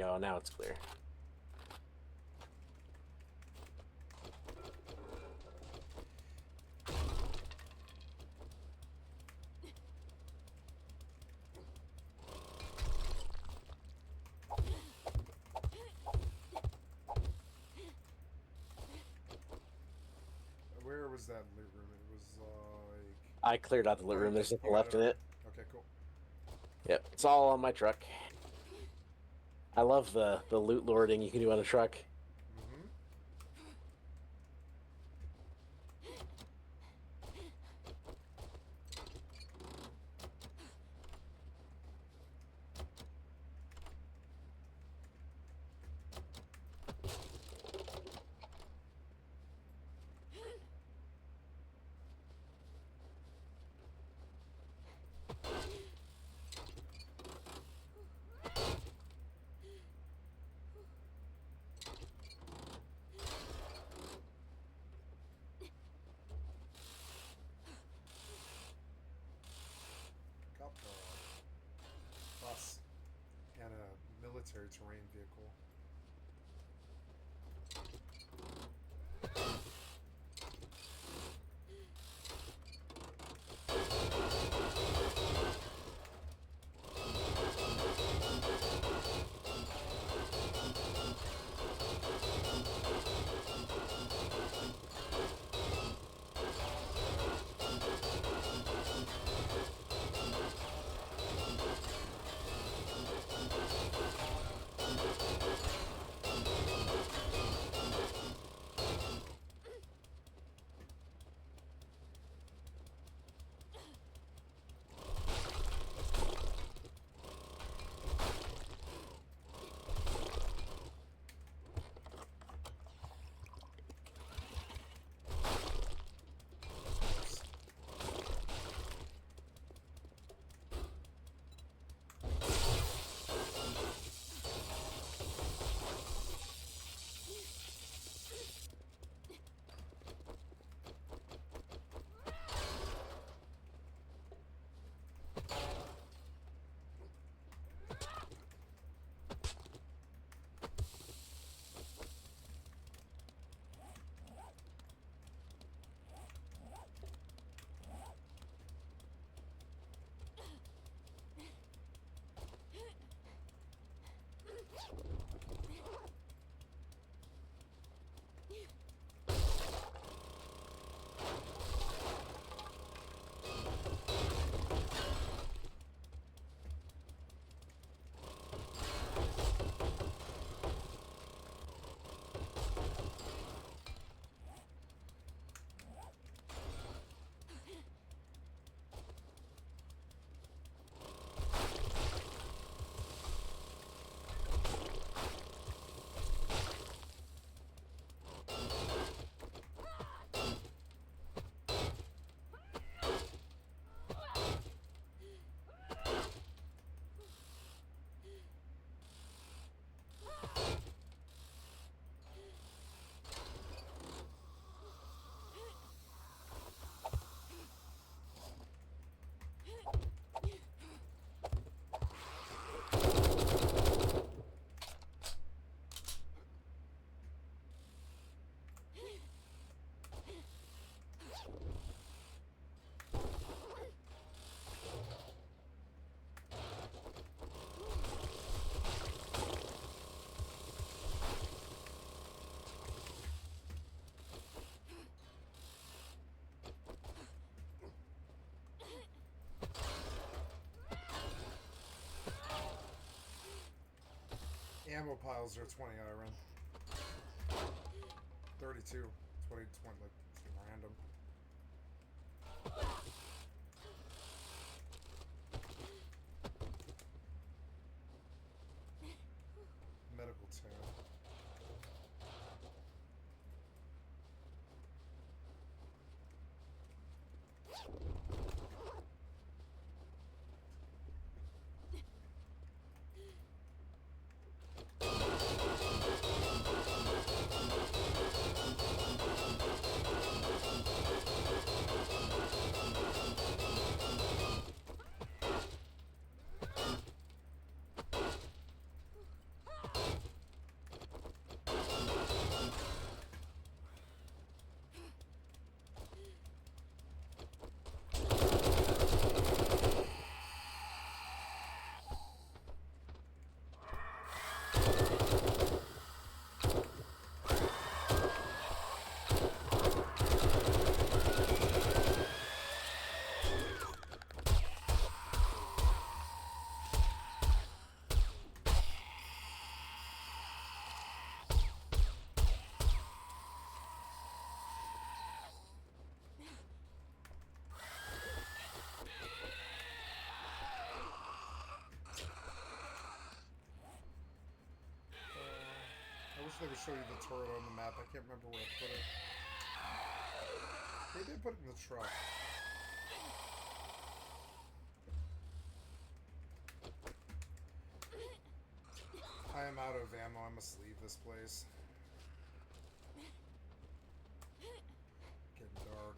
go. Now it's clear. Where was that loot room? It was like... I cleared out the loot room. There's nothing left in it. Okay, cool. Yep, it's all on my truck. I love the loot lording you can do on a truck. Mm-hmm. Cop car. Bus. And a military terrain vehicle. Ammo piles are 20 I run. 32. 20, like random. Medical tab. wish they would show you the turret on the map. I can't remember where I put it. Maybe I put it in the truck. I am out of ammo. I must leave this place. Getting dark.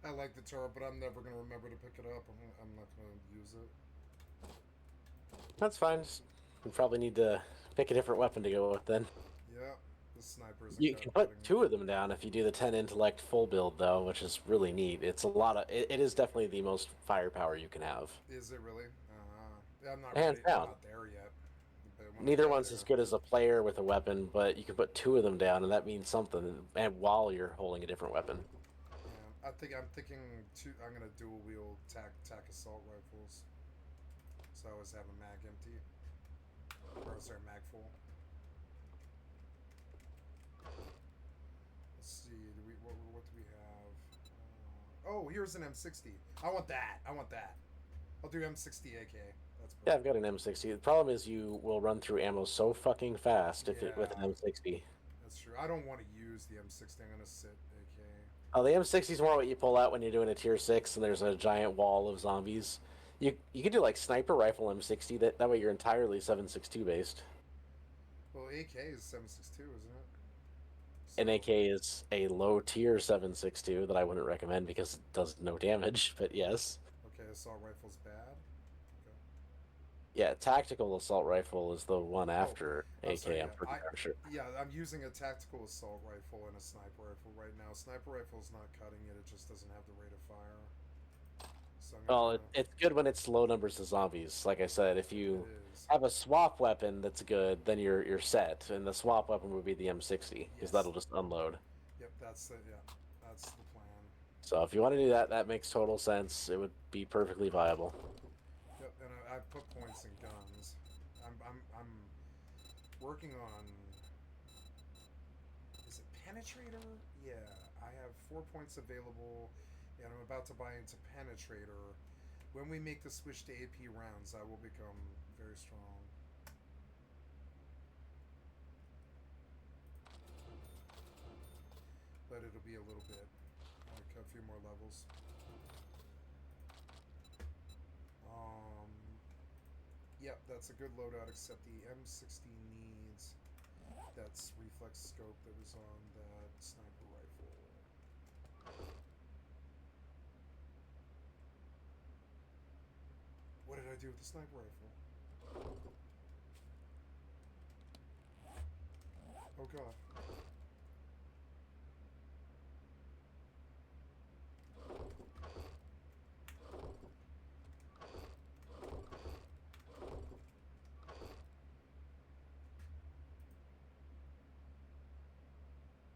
I like the turret, but I'm never going to remember to pick it up. I'm not going to use it. That's fine. Just, you probably need to pick a different weapon to go with then. Yeah, the snipers. You can put 2 of them down if you do the 10 intellect full build, though, which is really neat. It's a lot of. It is definitely the most firepower you can have. Is it really? Yeah, I'm not Hands ready. down. I'm not there yet. But when I Neither get one's there, as good as a player with a weapon, but you can put 2 of them down, and that means something. And while you're holding a different weapon. yeah, I'm thinking two. I'm gonna dual wield tac assault rifles. So I always have a mag empty, or is there a mag full? Let's see. What do we have? Oh, here's an M60. I want that. I want that. I'll do M60 AK. That's perfect. Yeah, I've got an M60. The problem is you will run through ammo so fucking fast if it with an M60. That's true. I don't want to use the M60. I'm gonna sit AK. Oh, the M60 is more what you pull out when you're doing a tier 6 and there's a giant wall of zombies. You could do like sniper rifle M60. That way you're entirely 7.62 based. Well, AK is 7.62, isn't it? So, An AK is a low tier 7.62 that I wouldn't recommend because it does no damage. But yes, okay, assault rifle's bad. Okay. yeah, tactical assault rifle is the one after I'm AK. sorry. I'm pretty darn sure. Yeah, I'm using a tactical assault rifle and a sniper rifle right now. Sniper rifle's not cutting it. It just doesn't have the rate of fire. So Well, it's good when it's low numbers of zombies. Like I said, if you have a swap weapon that's good, then you're set. And the swap weapon would be the M60 because that'll just unload. Yep, that's the plan. So if you want to do that, that makes total sense. It would be perfectly viable. Yep, and I put points in guns. I'm working on. Is it Penetrator? Yeah, I have 4 points available, and I'm about to buy into Penetrator. When we make the switch to AP rounds, I will become very strong. But it'll be a little bit, like a few more levels. Yep, that's a good loadout, except the M60 needs that's reflex scope that was on that sniper rifle. What did I do with the sniper rifle? Oh god.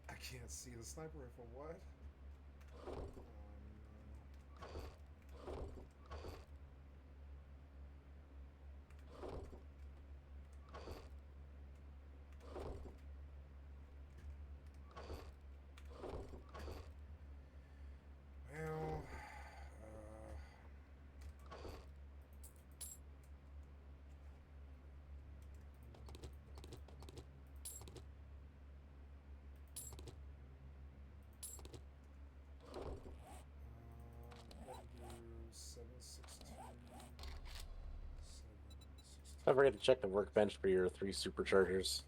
I can't see the sniper rifle. What? Well, gotta do 762. Don't forget to check the workbench for your 3 superchargers.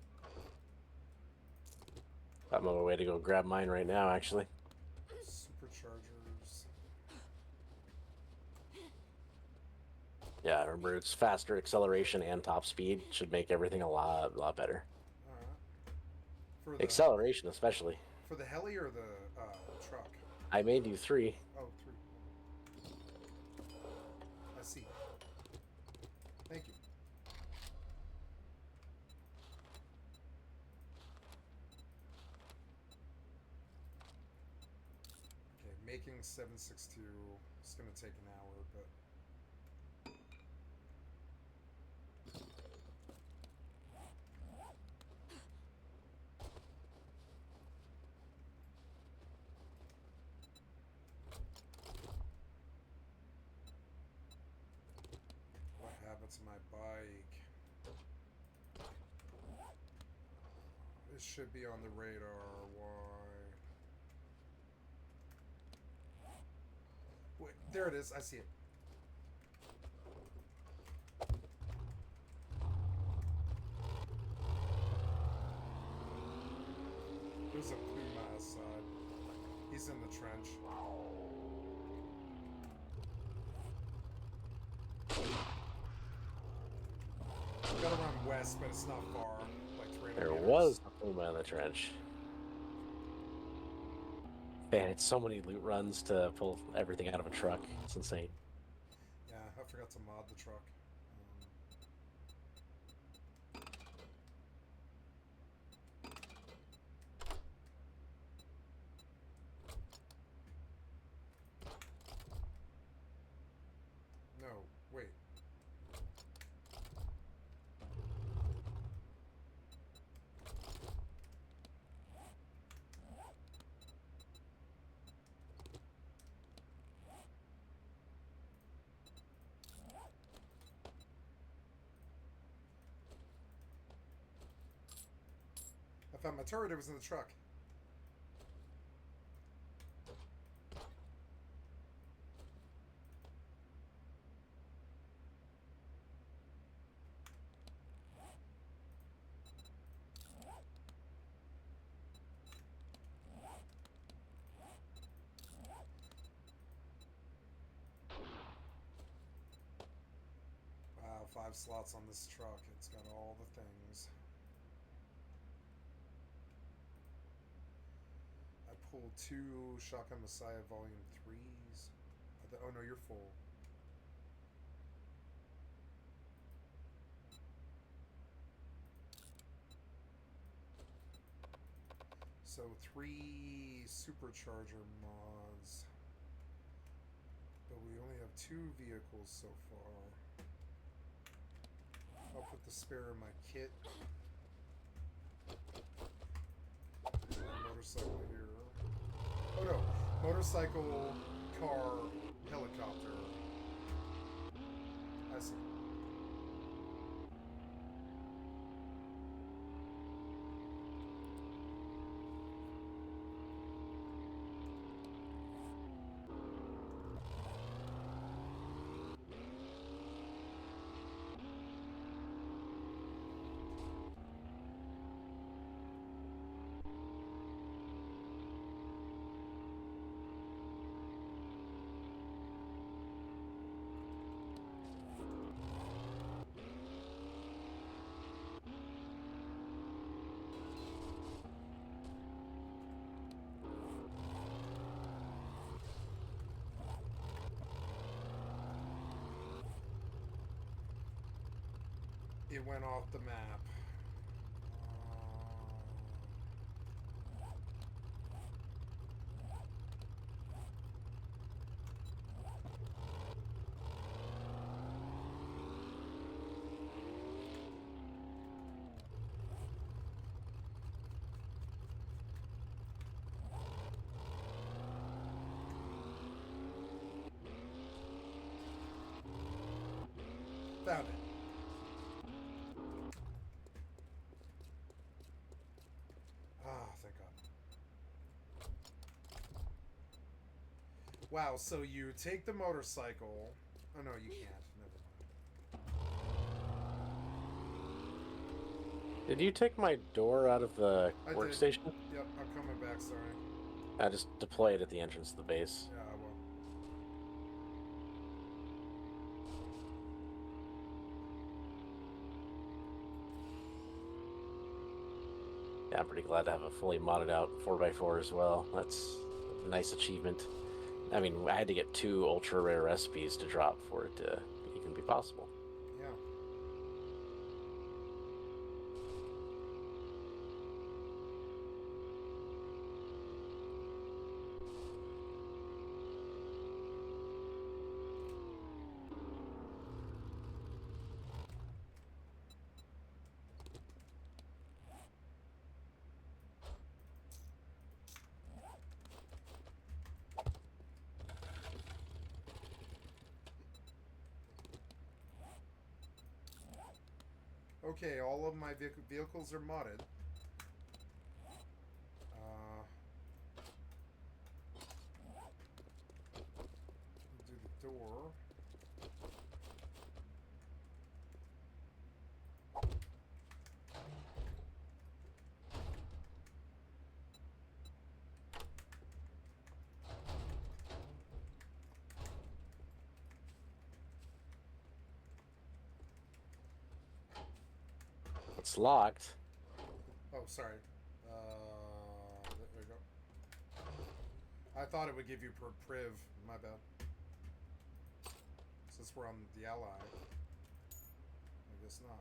I'm on my way to go grab mine right now, actually. Superchargers. Yeah, remember it's faster acceleration and top speed. Should make everything a lot better. Alright. For the Acceleration, especially. For the heli or the truck? I made you 3. Oh, 3. I see. Thank you. Okay, making 762 is going to take an hour, but... What happened to my bike? This should be on the radar. Why? Wait, there it is. I see it. There's a Puma outside. He's in the trench. Gotta run west, but it's not far. Like 300 There meters. was a Puma in the trench. Man, it's so many loot runs to pull everything out of a truck. It's insane. Yeah, I forgot to mod the truck. No, wait. I found my turret. It was in the truck. Wow, 5 slots on this truck. It's got all the things. I pulled 2 Shotgun Messiah Volume 3s. Oh no, you're full. So 3 supercharger mods. But we only have 2 vehicles so far. I'll put the spare in my kit. Motorcycle here. Oh no, motorcycle, car, helicopter. I see. It went off the map. Found it. Ah, thank God. Wow, so you take the motorcycle. Oh no, you can't. Never mind. Did you take my door out of the I workstation? did. Yep, I'm coming back, sorry. I just deploy it at the entrance of the base. Yeah, I will. Yeah, I'm pretty glad to have a fully modded out 4x4 as well. That's a nice achievement. I mean, I had to get 2 ultra rare recipes to drop for it to even be possible. Yeah. Okay, all of my vehicles are modded. Do the door. It's locked. Oh, sorry. There we go. I thought it would give you per priv. My bad. Since we're on the ally. I guess not.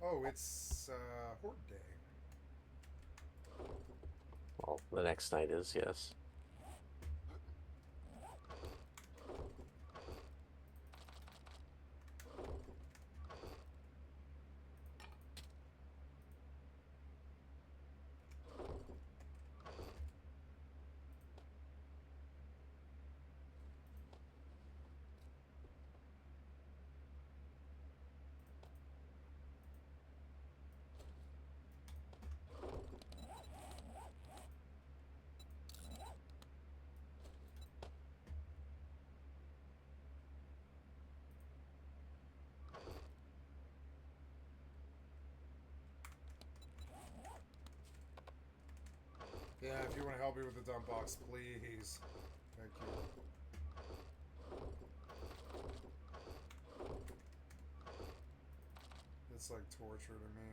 Oh, it's Horde Day. Well, the next night is, yes. Yeah, if you want to help me with the dump box, please. Thank you. It's like torture to me.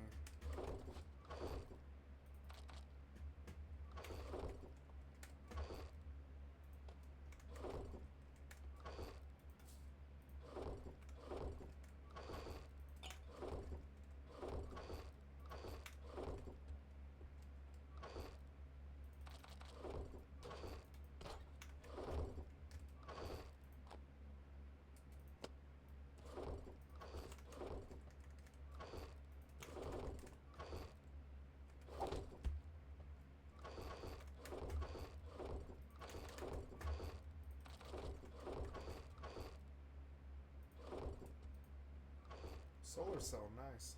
Solar cell, nice.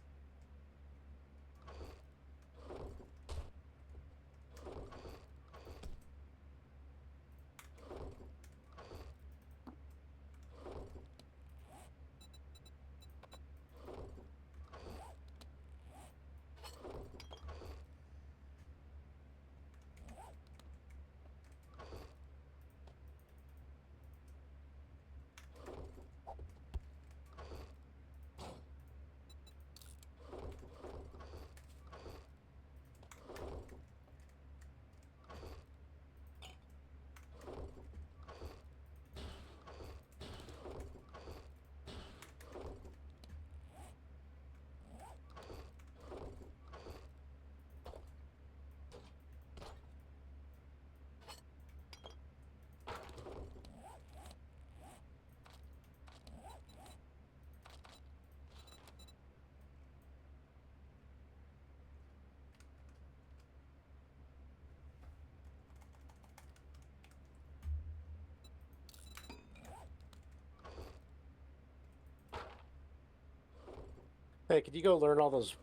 Hey, could you go learn all those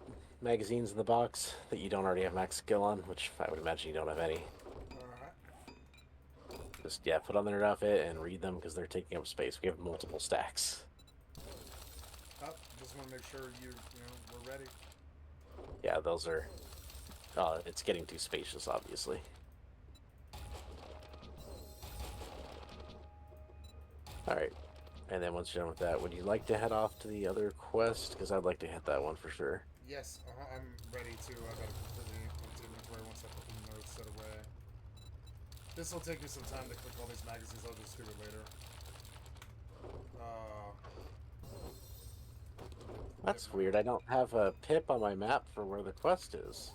magazines in the box that you don't already have max skill on? Which I would imagine you don't have any. Alright. Just, yeah, put on their outfit and read them because they're taking up space. We have multiple stacks. Oh, just want to make sure we're ready. Yeah, those are... it's getting too spacious, obviously. Alright. And then once you're done with that, would you like to head off to the other quest? Because I'd like to hit that one for sure. Yes, I'm ready to. I gotta completely empty inventory once I put the notes set away. This will take me some time to click all these magazines. I'll just do it later. That's weird. I don't have a pip on my map for where the quest is.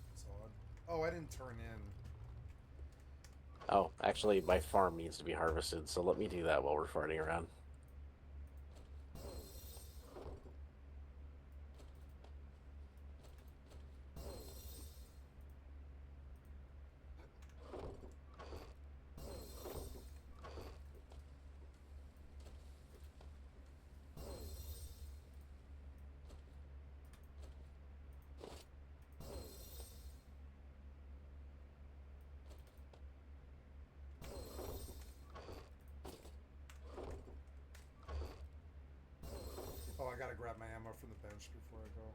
That's odd. Oh, I didn't turn in. Oh, actually, my farm needs to be harvested, so let me do that while we're farting around. Oh, I gotta grab my ammo from the bench before I go.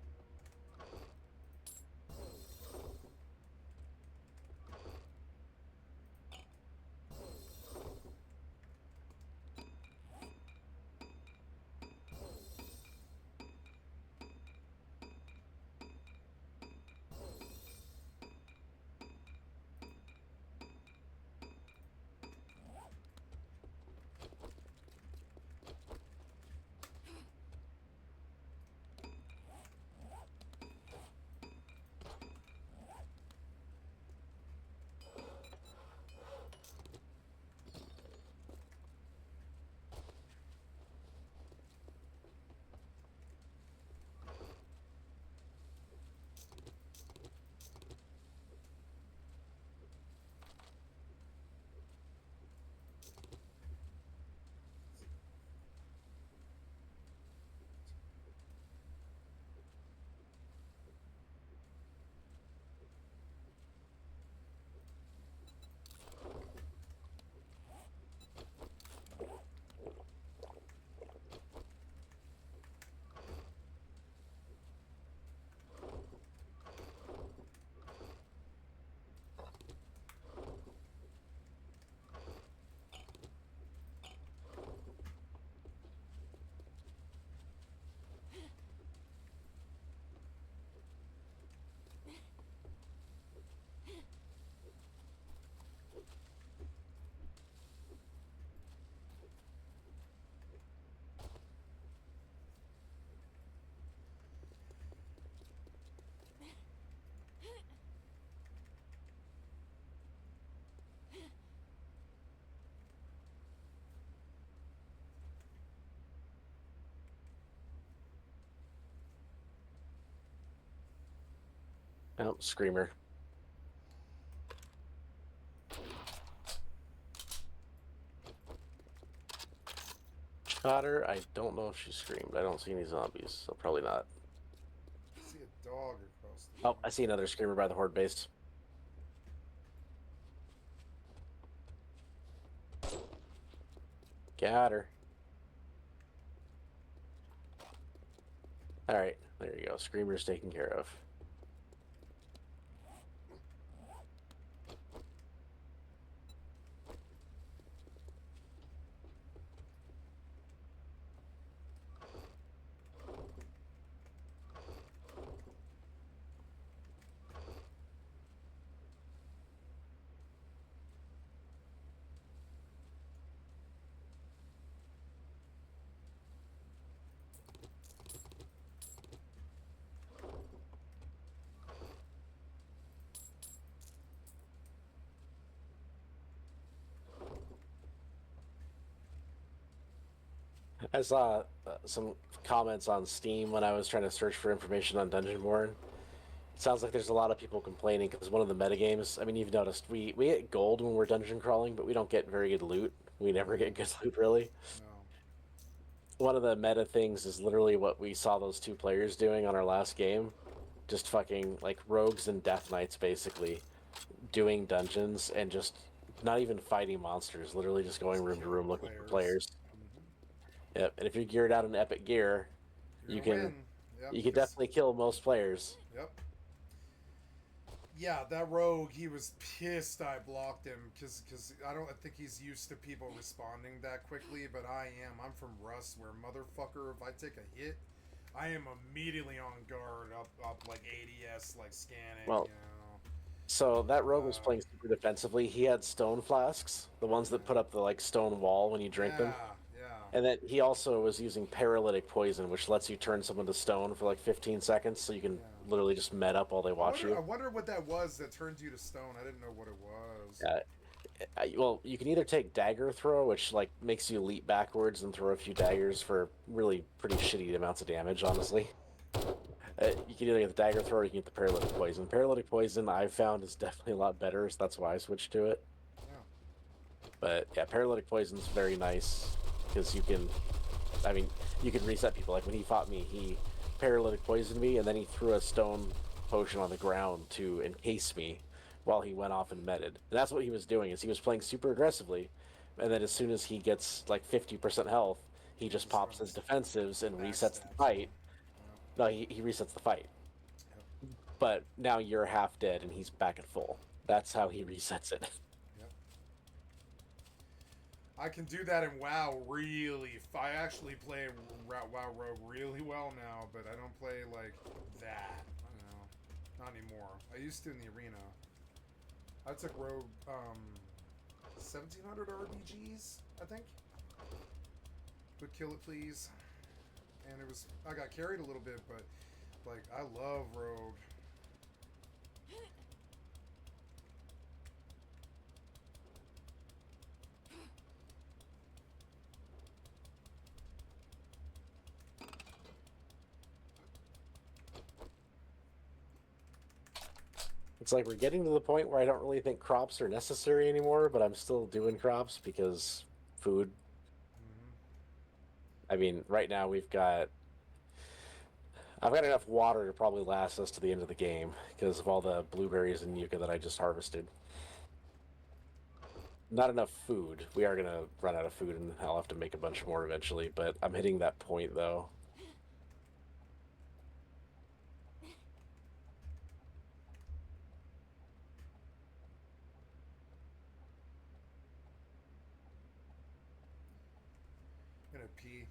Oh, Screamer. Caught her. I don't know if she screamed. I don't see any zombies, so probably not. I see a dog across the Oh, room. I see another screamer by the horde base. Got her. All right, there you go. Screamer's taken care of. I saw some comments on Steam when I was trying to search for information on Dungeonborn. It sounds like there's a lot of people complaining because one of the metagames. I mean, you've noticed we get gold when we're dungeon crawling, but we don't get very good loot. We never get good loot, really. No. One of the meta things is literally what we saw those two players doing on our last game. Just fucking like rogues and death knights, basically, doing dungeons and just not even fighting monsters, literally just going Just room to killing room looking for players. players. Mm-hmm. Yep, and if you're geared out in epic gear, You're you gonna can win. Yep. you can Cause definitely kill most players. yep. Yeah, that rogue, he was pissed I blocked him because I don't think he's used to people responding that quickly, but I am. I'm from Rust, where motherfucker, if I take a hit, I am immediately on guard, up like ADS, like scanning, Well, so that rogue was playing super defensively. He had stone flasks, the ones that put up the like stone wall when you drink them. Yeah, yeah. And then he also was using paralytic poison, which lets you turn someone to stone for like 15 seconds, so you can Yeah. literally just med up while they watch I you. wonder what that was that turned you to stone. I didn't know what it was. Yeah. Well, you can either take dagger throw, which like makes you leap backwards and throw a few daggers for really pretty shitty amounts of damage, honestly. You can either get the dagger throw or you can get the paralytic poison. Paralytic poison I've found is definitely a lot better, so that's why I switched to it. Yeah. But yeah, paralytic poison's very nice because I mean, you can reset people. Like when he fought me, he paralytic poisoned me, and then he threw a stone potion on the ground to encase me while he went off and meted. And that's what he was doing. Is he was playing super aggressively, and then as soon as he gets like 50% health, he He just just pops his runs, defensives and resets the backstabs you. fight. No, he resets the fight. Yep. But now you're half dead and he's back at full. That's how he resets it. Yep. I can do that in WoW really. I actually play WoW Rogue really well now, but I don't play like that. I don't know. Not anymore. I used to in the arena. I took Rogue 1700 RBGs, I think. Would kill it, please. And it was I got carried a little bit, but like I love Rogue. It's like we're getting to the point where I don't really think crops are necessary anymore, but I'm still doing crops because food. Mm-hmm. I mean, right now I've got enough water to probably last us to the end of the game because of all the blueberries and yucca that I just harvested. Not enough food. We are gonna run out of food, and I'll have to make a bunch more eventually. But I'm hitting that point though. I'm gonna pee.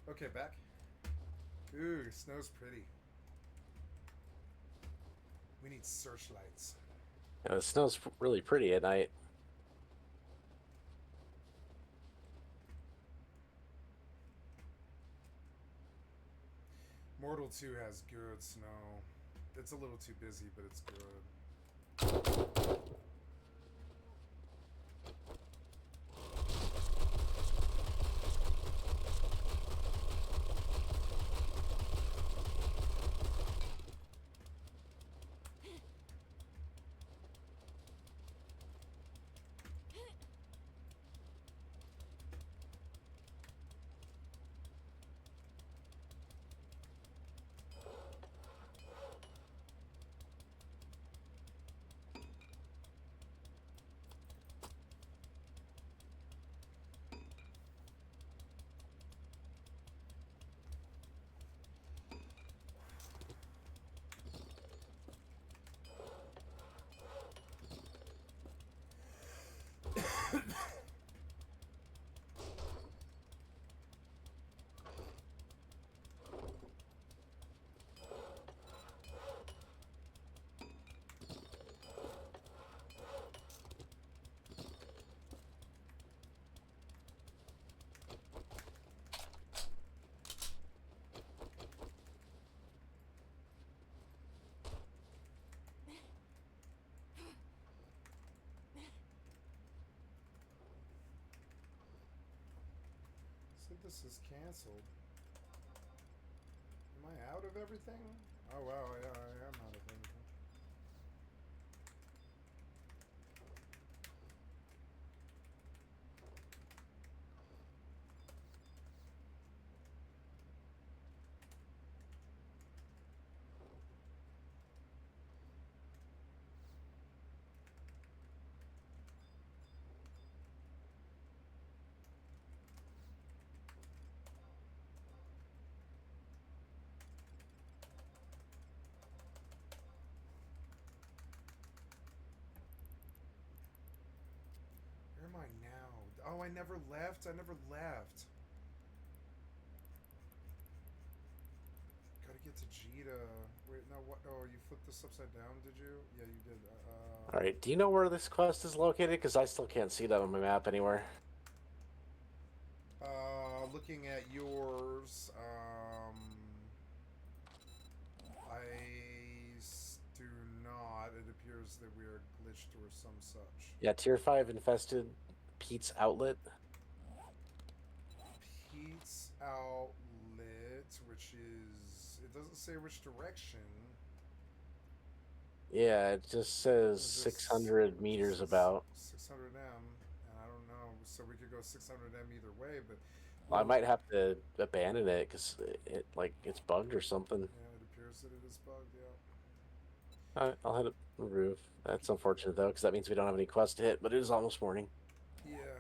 Okay, back. Ooh, snow's pretty. We need searchlights. The snow's really pretty at night. Mortal 2 has good snow. It's a little too busy, but it's good. So this is canceled. Am I out of everything? Oh wow, yeah, I am out of everything. Where am I now? Oh, I never left. I never left. Gotta get to Jita. Wait, no, what? Oh, you flipped this upside down, did you? Yeah, you did. All right. Do you know where this quest is located? Because I still can't see that on my map anywhere. Looking at yours, I do not. It appears that we are glitched or some such. Yeah, tier 5 infested Pete's outlet. Pete's outlet, which is, it doesn't say which direction. Yeah, it just says 600 meters about. 600 m, and I don't know. So we could go 600 m either way, but I might have to abandon it because it's bugged or something. yeah, it appears that it is bugged. Yeah. All right, I'll hit the roof. That's unfortunate though, because that means we don't have any quests to hit. But it is almost morning. Yeah.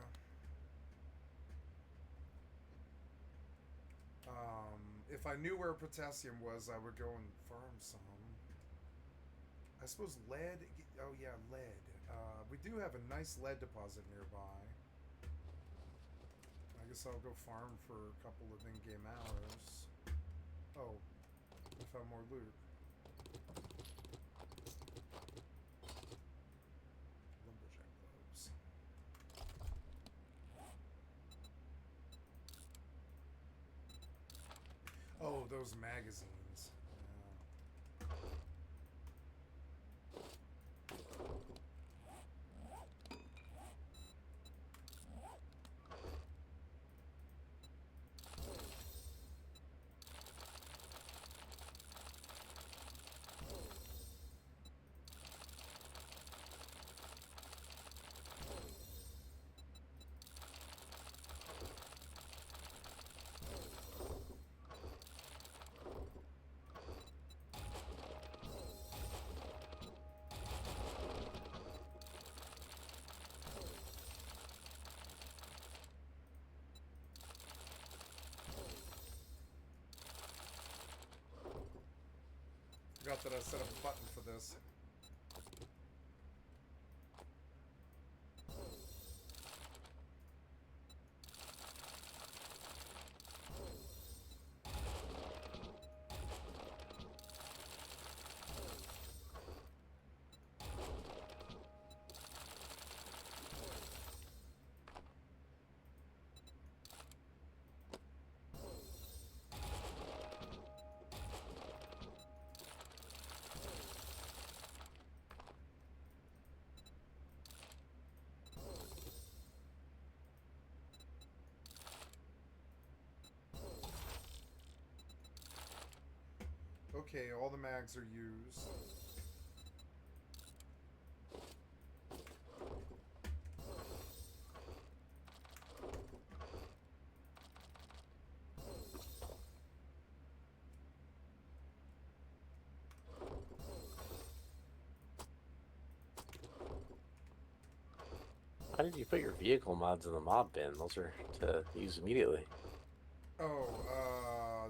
If I knew where potassium was, I would go and farm some. I suppose lead. Oh yeah, lead. We do have a nice lead deposit nearby. I guess I'll go farm for a couple of in-game hours. Oh, I found more loot. Lumberjack gloves. Oh, those magazines. Yeah. Forgot that I set up a button for this. Okay, all the mags are used. Why did you put your vehicle mods in the mob bin? Those are to use immediately. Oh,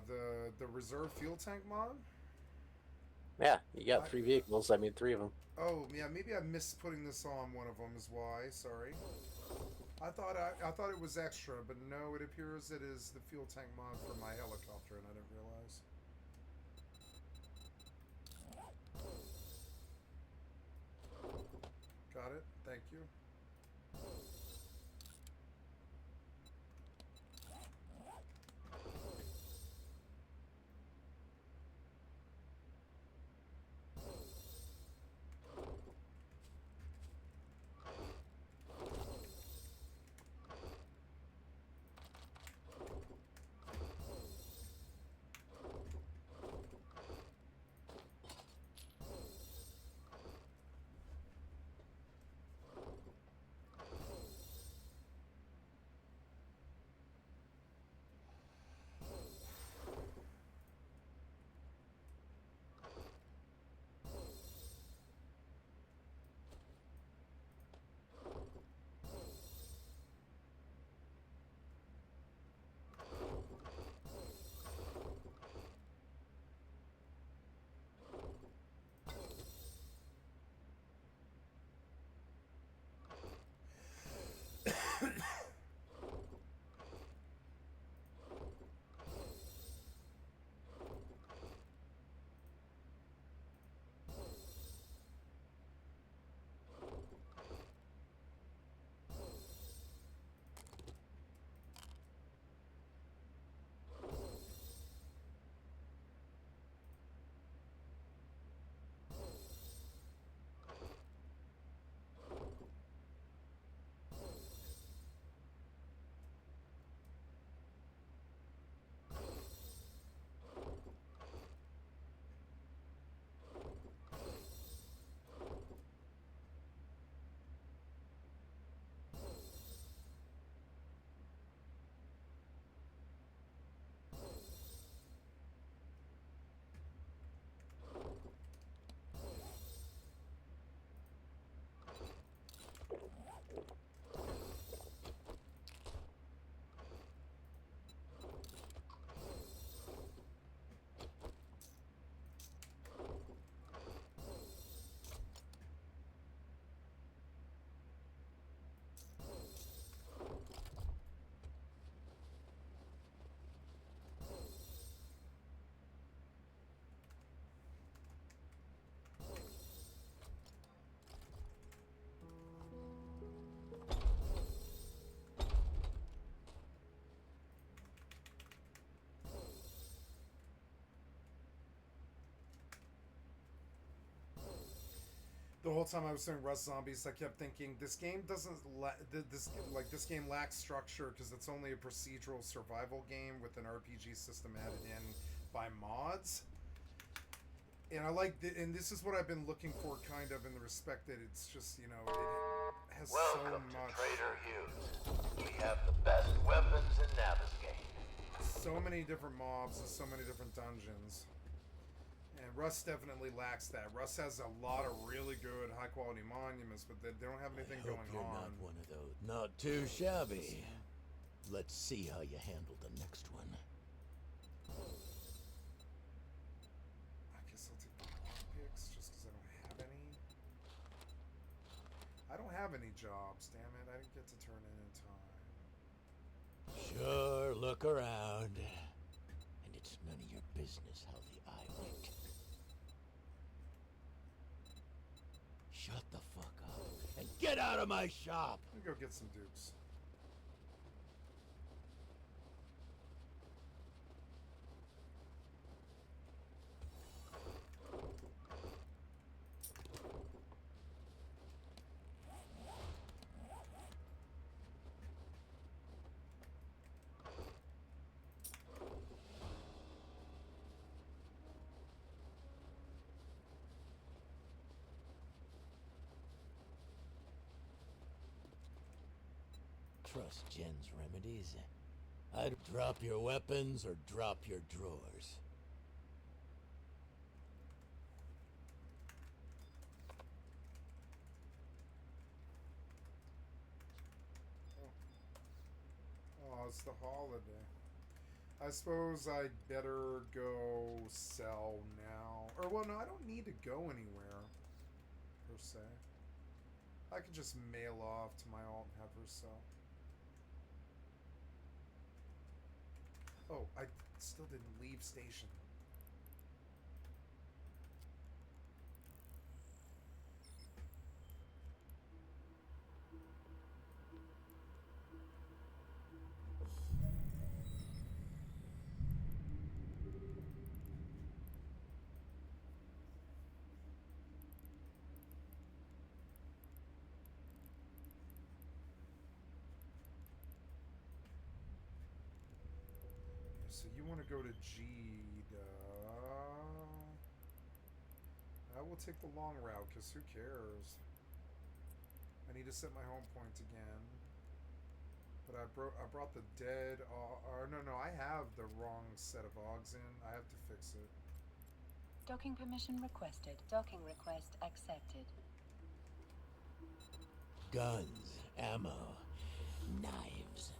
the reserve fuel tank mod? Yeah, you got 3 vehicles. I made 3 of them. Oh, yeah, maybe I missed putting this on one of them is why. Sorry. I thought it was extra, but no, it appears it is the fuel tank mod for my helicopter, and I didn't realize. Got it. Thank you. The whole time I was doing Rust Zombies, I kept thinking this game doesn't this game lacks structure because it's only a procedural survival game with an RPG system added in by mods. And and this is what I've been looking for, kind of, in the respect that it's just, you know, it has Welcome so much. to Trader Hughes. We have the best weapons in Naviskate. So many different mobs and so many different dungeons. And Rust definitely lacks that. Rust has a lot of really good, high-quality monuments, but they don't have anything I hope going you're on. not one of those. Not too shabby. Let's see how you handle the next one. I guess I'll take the lockpicks just because I don't have any. I don't have any jobs, damn it. I didn't get to turn in time. Sure, look around. And it's none of your business how the eye went. Shut the fuck up and get out of my shop! Let me go get some dukes. trust Jen's remedies. I'd drop your weapons or drop your drawers. Oh, it's the holiday. I suppose I'd better go sell now. Or, well, no, I don't need to go anywhere, per se. I could just mail off to my alt and have her sell. Oh, I still didn't leave station. So you want to go to Gida. I will take the long route, because who cares? I need to set my home point again. But I brought the dead... or no, I have the wrong set of Augs in. I have to fix it. Docking permission requested. Docking request accepted. Guns, ammo, knives.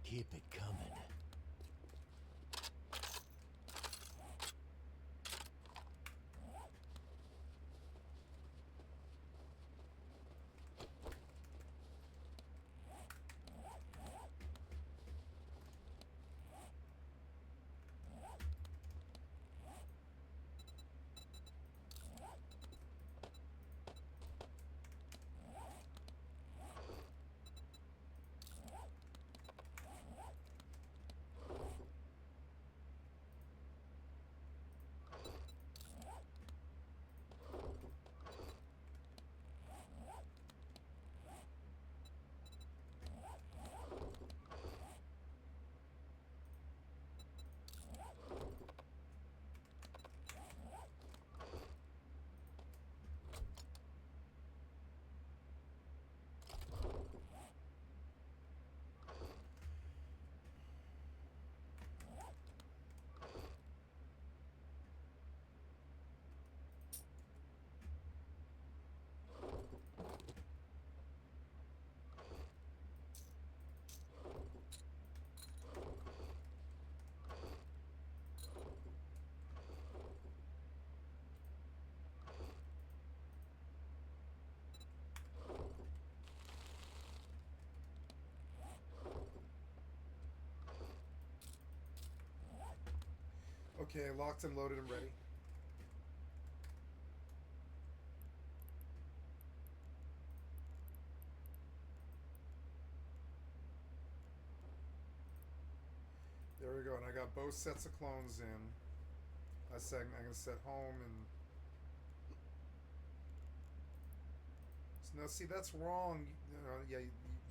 Keep it coming. Okay, locked and loaded and ready. There we go, and I got both sets of clones in. I said I'm gonna set home and... No, see, that's wrong. Yeah,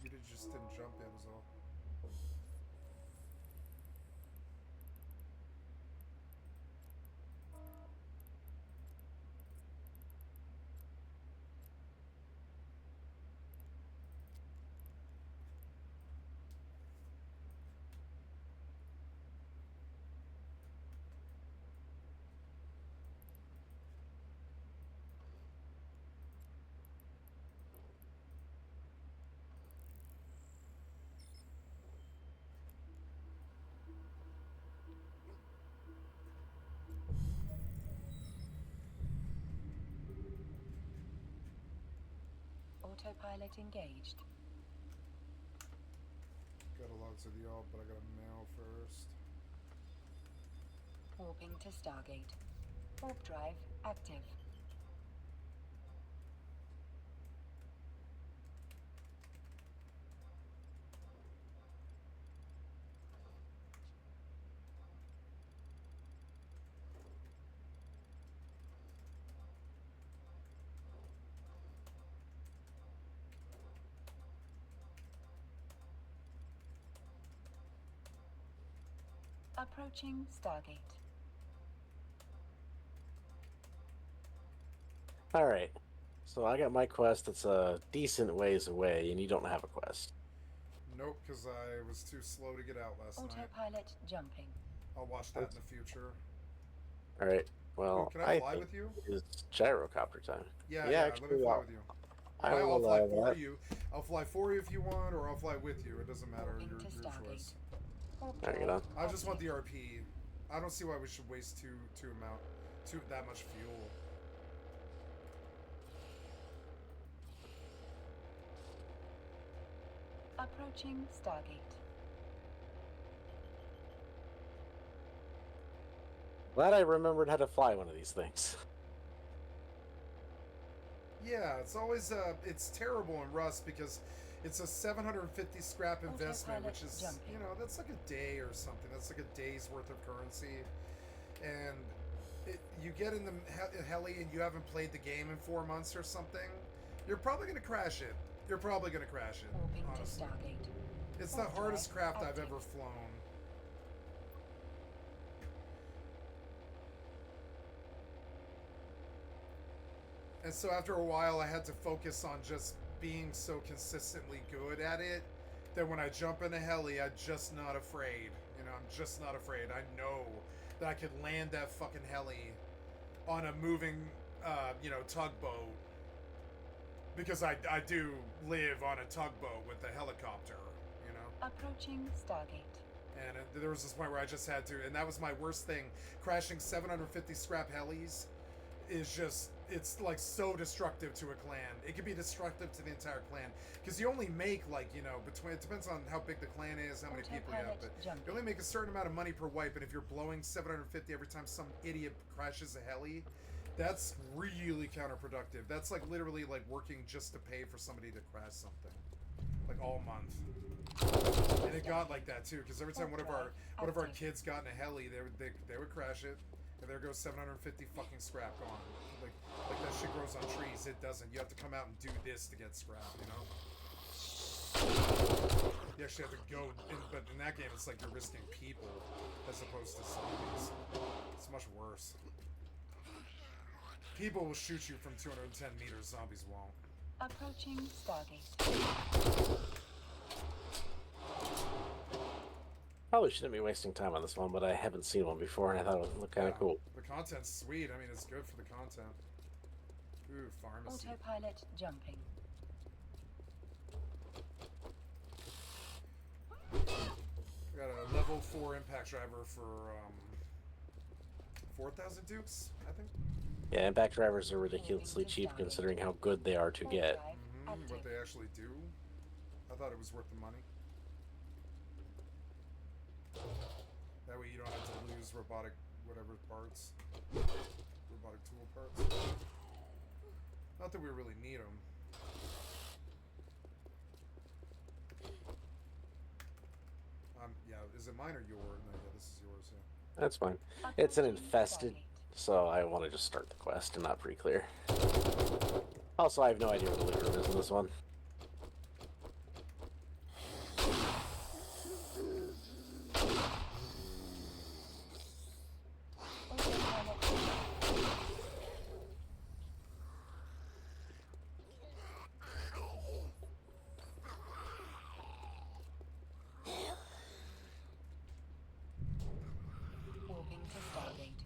you just didn't jump in, was all. Autopilot engaged. Gotta log to the alt, but I gotta mail first. Warping to Stargate. Warp drive active. Approaching Stargate. Alright. So I got my quest that's a decent ways away, and you don't have a quest. Nope, because I was too slow to get out last night. Autopilot jumping. I'll watch that in the future. Alright. Well, Can I fly with you? It's gyrocopter time. Yeah, actually, let me fly with you. I'll fly for you. I'll fly for you if you want, or I'll fly with you. It doesn't matter. Your choice. Alright, get on. I just want the RP. I don't see why we should waste that much fuel. Approaching Stargate. Glad I remembered how to fly one of these things. Yeah, it's always it's terrible in Rust because it's a 750 scrap investment, which is that's like a day or something. That's like a day's worth of currency, and you get in the heli and you haven't played the game in 4 months or something. You're probably gonna crash it. You're probably gonna crash it. Honestly, it's the hardest craft I've ever flown. And so after a while, I had to focus on just being so consistently good at it that when I jump in a heli, I'm just not afraid. You know, I'm just not afraid. I know that I could land that fucking heli on a moving, tugboat. Because I do live on a tugboat with a helicopter, you know? Approaching Stargate. And there was this point where I just had to, and that was my worst thing. Crashing 750 scrap helis is just, it's like so destructive to a clan. It could be destructive to the entire clan. Because you only make like, it depends on how big the clan is, how many people you have, but you only make a certain amount of money per wipe, and if you're blowing 750 every time some idiot crashes a heli, that's really counterproductive. That's like literally like working just to pay for somebody to crash something. Like all month. And it got like that too, because every time one of our kids got in a heli, they would crash it. And there goes 750 fucking scrap gone. Like that shit grows on trees. It doesn't. You have to come out and do this to get scrap, you know? You actually have to go, but in that game it's like you're risking people as opposed to zombies. It's much worse. People will shoot you from 210 meters, zombies won't. Approaching Stargate. Probably shouldn't be wasting time on this one, but I haven't seen one before, and I thought it would look kind of cool. The content's sweet. I mean, it's good for the content. Ooh, pharmacy. Autopilot jumping. We got a level 4 impact driver for 4,000 dukes, I think. Yeah, impact drivers are ridiculously cheap considering how good they are to get. What they actually do. I thought it was worth the money. That way you don't have to lose robotic whatever parts. Robotic tool parts. Not that we really need them. Yeah, is it mine or yours? No, yeah, this is yours, yeah. That's fine. It's an infested, so I want to just start the quest and not pre-clear. Also, I have no idea where the loot room is in this one. Warping to Stargate.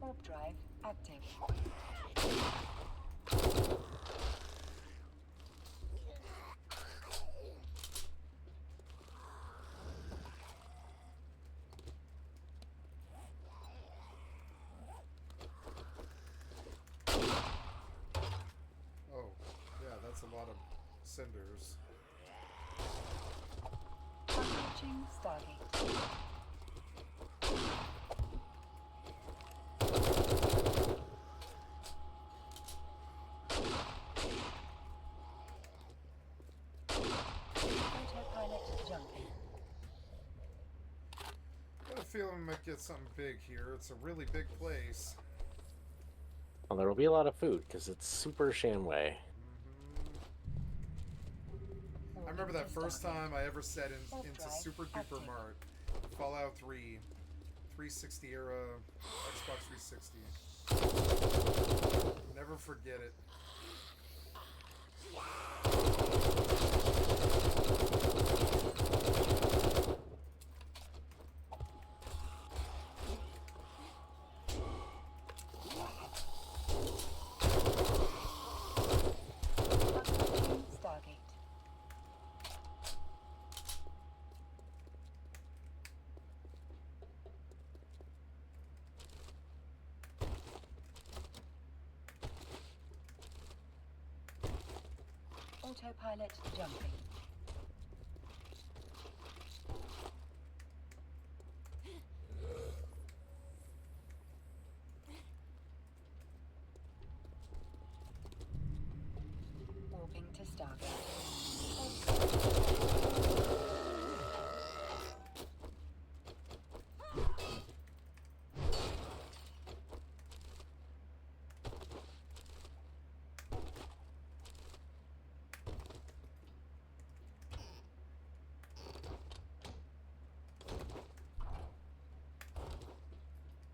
Warp drive active. Oh, yeah, that's a lot of cinders. Approaching Stargate. Autopilot jumping. I got a feeling we might get something big here. It's a really big place. Well, there will be a lot of food because it's super Shanway. I remember that first time I ever set into Super Duper Mart, Fallout 3, 360 era, Xbox 360. Never forget it. Stargate. Autopilot jumping. Warping to Stargate.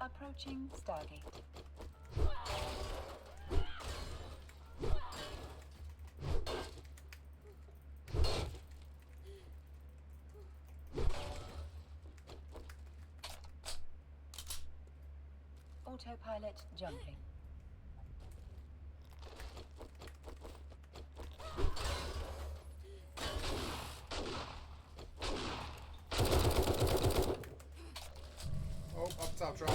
Approaching Stargate. Autopilot jumping. Oh, up top, drop.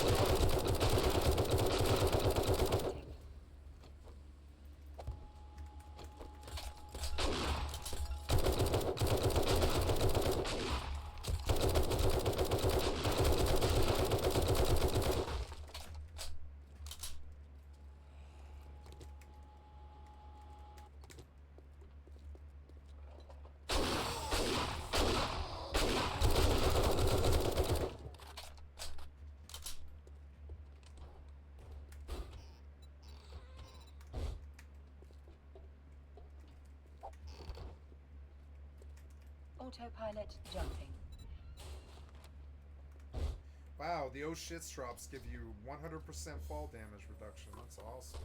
Autopilot jumping. Wow, the oh shit drops give you 100% fall damage reduction. That's awesome.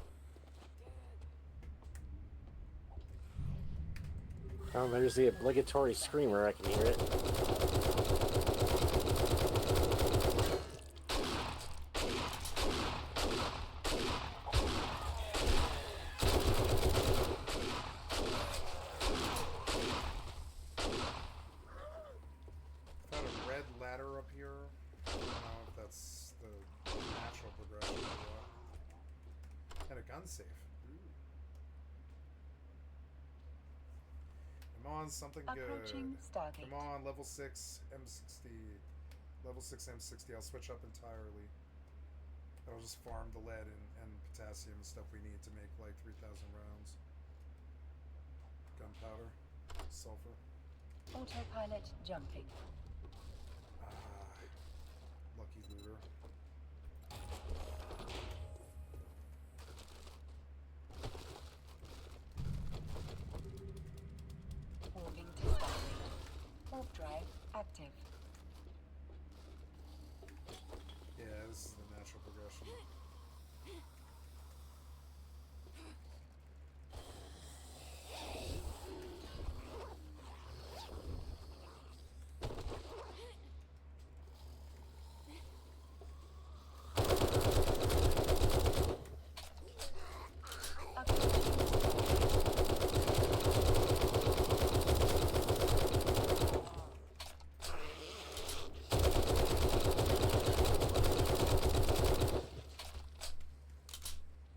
Oh, there's the obligatory screamer. I can hear it. Found a red ladder up here. I don't know if that's the natural progression or what. And a gun safe. Ooh. Come on, something good. Approaching Stargate. Come on, level 6 M60. Level 6 M60. I'll switch up entirely. I'll just farm the lead and potassium and stuff we need to make like 3,000 rounds. Gunpowder. Sulfur. Autopilot jumping. Lucky looter. Warping to Stargate. Warp drive active. Yeah, this is the natural progression.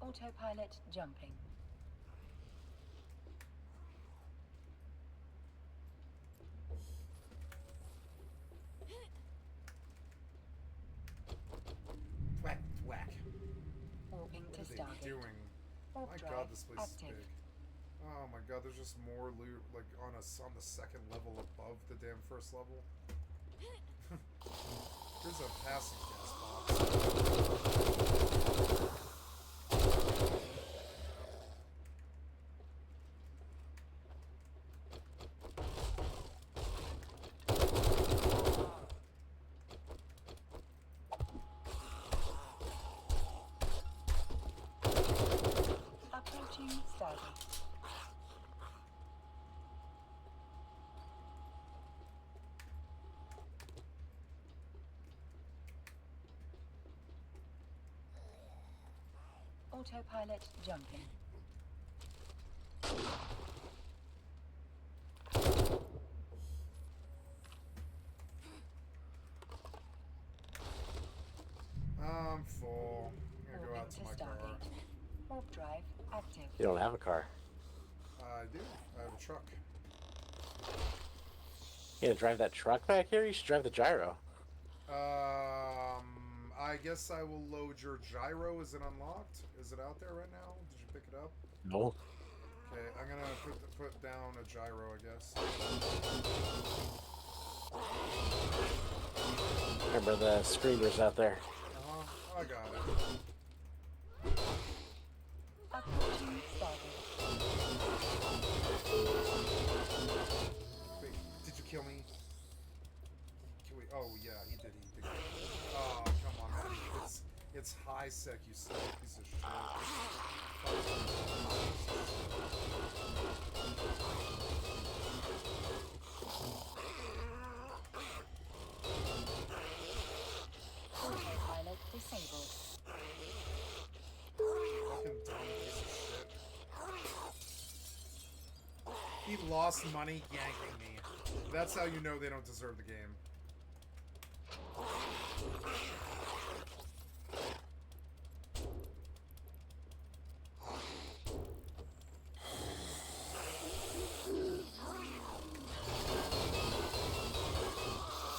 Autopilot jumping. Whack, whack. Warping What to are they Stargate. doing? Warp My drive god, this place active. is big. Oh my god, there's just more loot like on the second level above the damn first level. There's a passive gas box. Stargate. Autopilot jumping. I'm full. I'm gonna go out to Moving my car. Stargate. Warp drive active. You don't have a car. I do. I have a truck. You gonna drive that truck back here? You should drive the gyro. I guess I will load your gyro. Is it unlocked? Is it out there right now? Did you pick it up? No. Okay, I'm gonna put down a gyro, I guess. Remember the screamers out there. I got it. Approaching Stargate. Wait, did you kill me? Oh yeah, he did. Oh come on, man. It's high sec, you silly piece of shit. Autopilot disabled. Fucking dumb piece of shit. He lost money yanking me. That's how you know they don't deserve the game.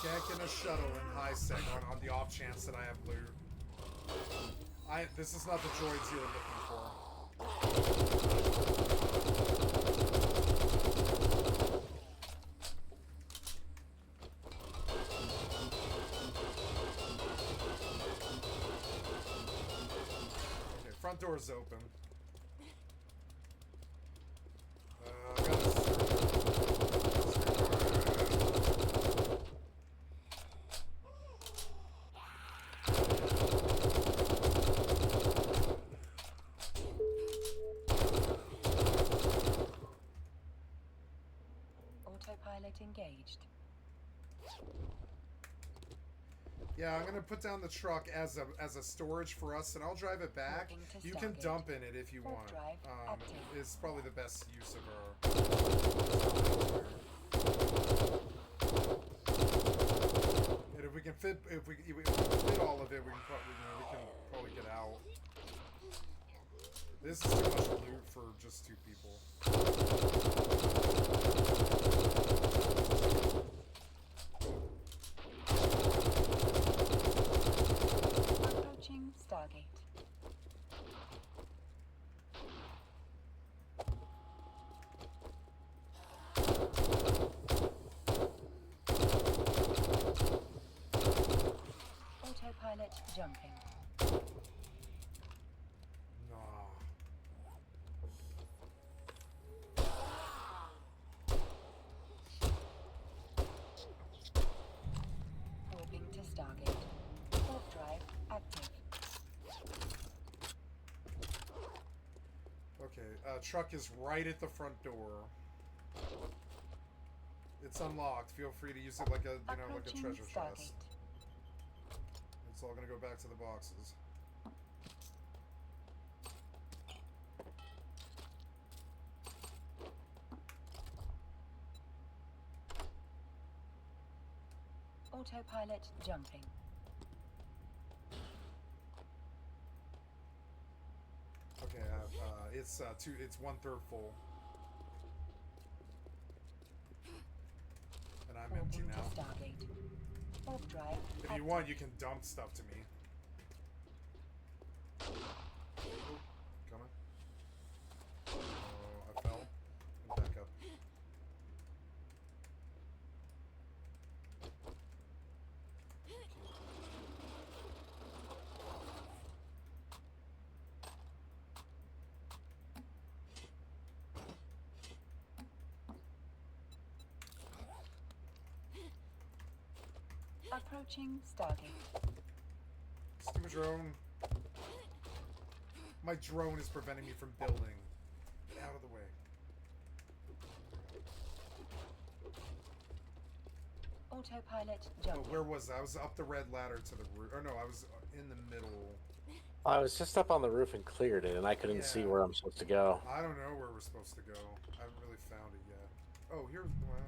Can't get a shuttle in high sec on the off chance that I have loot. This is not the droids you're looking for. Okay, front door's open. I got a Autopilot engaged. Yeah, I'm gonna put down the truck as a storage for us, and I'll drive it back. Moving to You can Stargate. dump in it if you Warp want. drive active. It's probably the best use of our. And if we can fit all of it, we can probably get out. This is too much loot for just 2 people. Approaching Stargate. Autopilot jumping. No. Warping to Stargate. Warp drive active. Okay, truck is right at the front door. It's unlocked. Feel free to use it like a like a Approaching treasure Stargate. chest. It's all gonna go back to the boxes. Autopilot jumping. Okay, it's 1/3 full, and I'm empty Warping now. to Stargate. Warp drive If you active. want, you can dump stuff to me. Oh, coming. Oh, I fell. And back up. Approaching Stargate. Stupid drone. My drone is preventing me from building. Now Autopilot Oh, jumping. where was I? I was up the red ladder to the roof. Or no, I was in the middle. I was just up on the roof and cleared it, and I couldn't see Yeah. where I'm supposed to go. I don't know where we're supposed to go. I haven't really found it yet. Oh, here's well.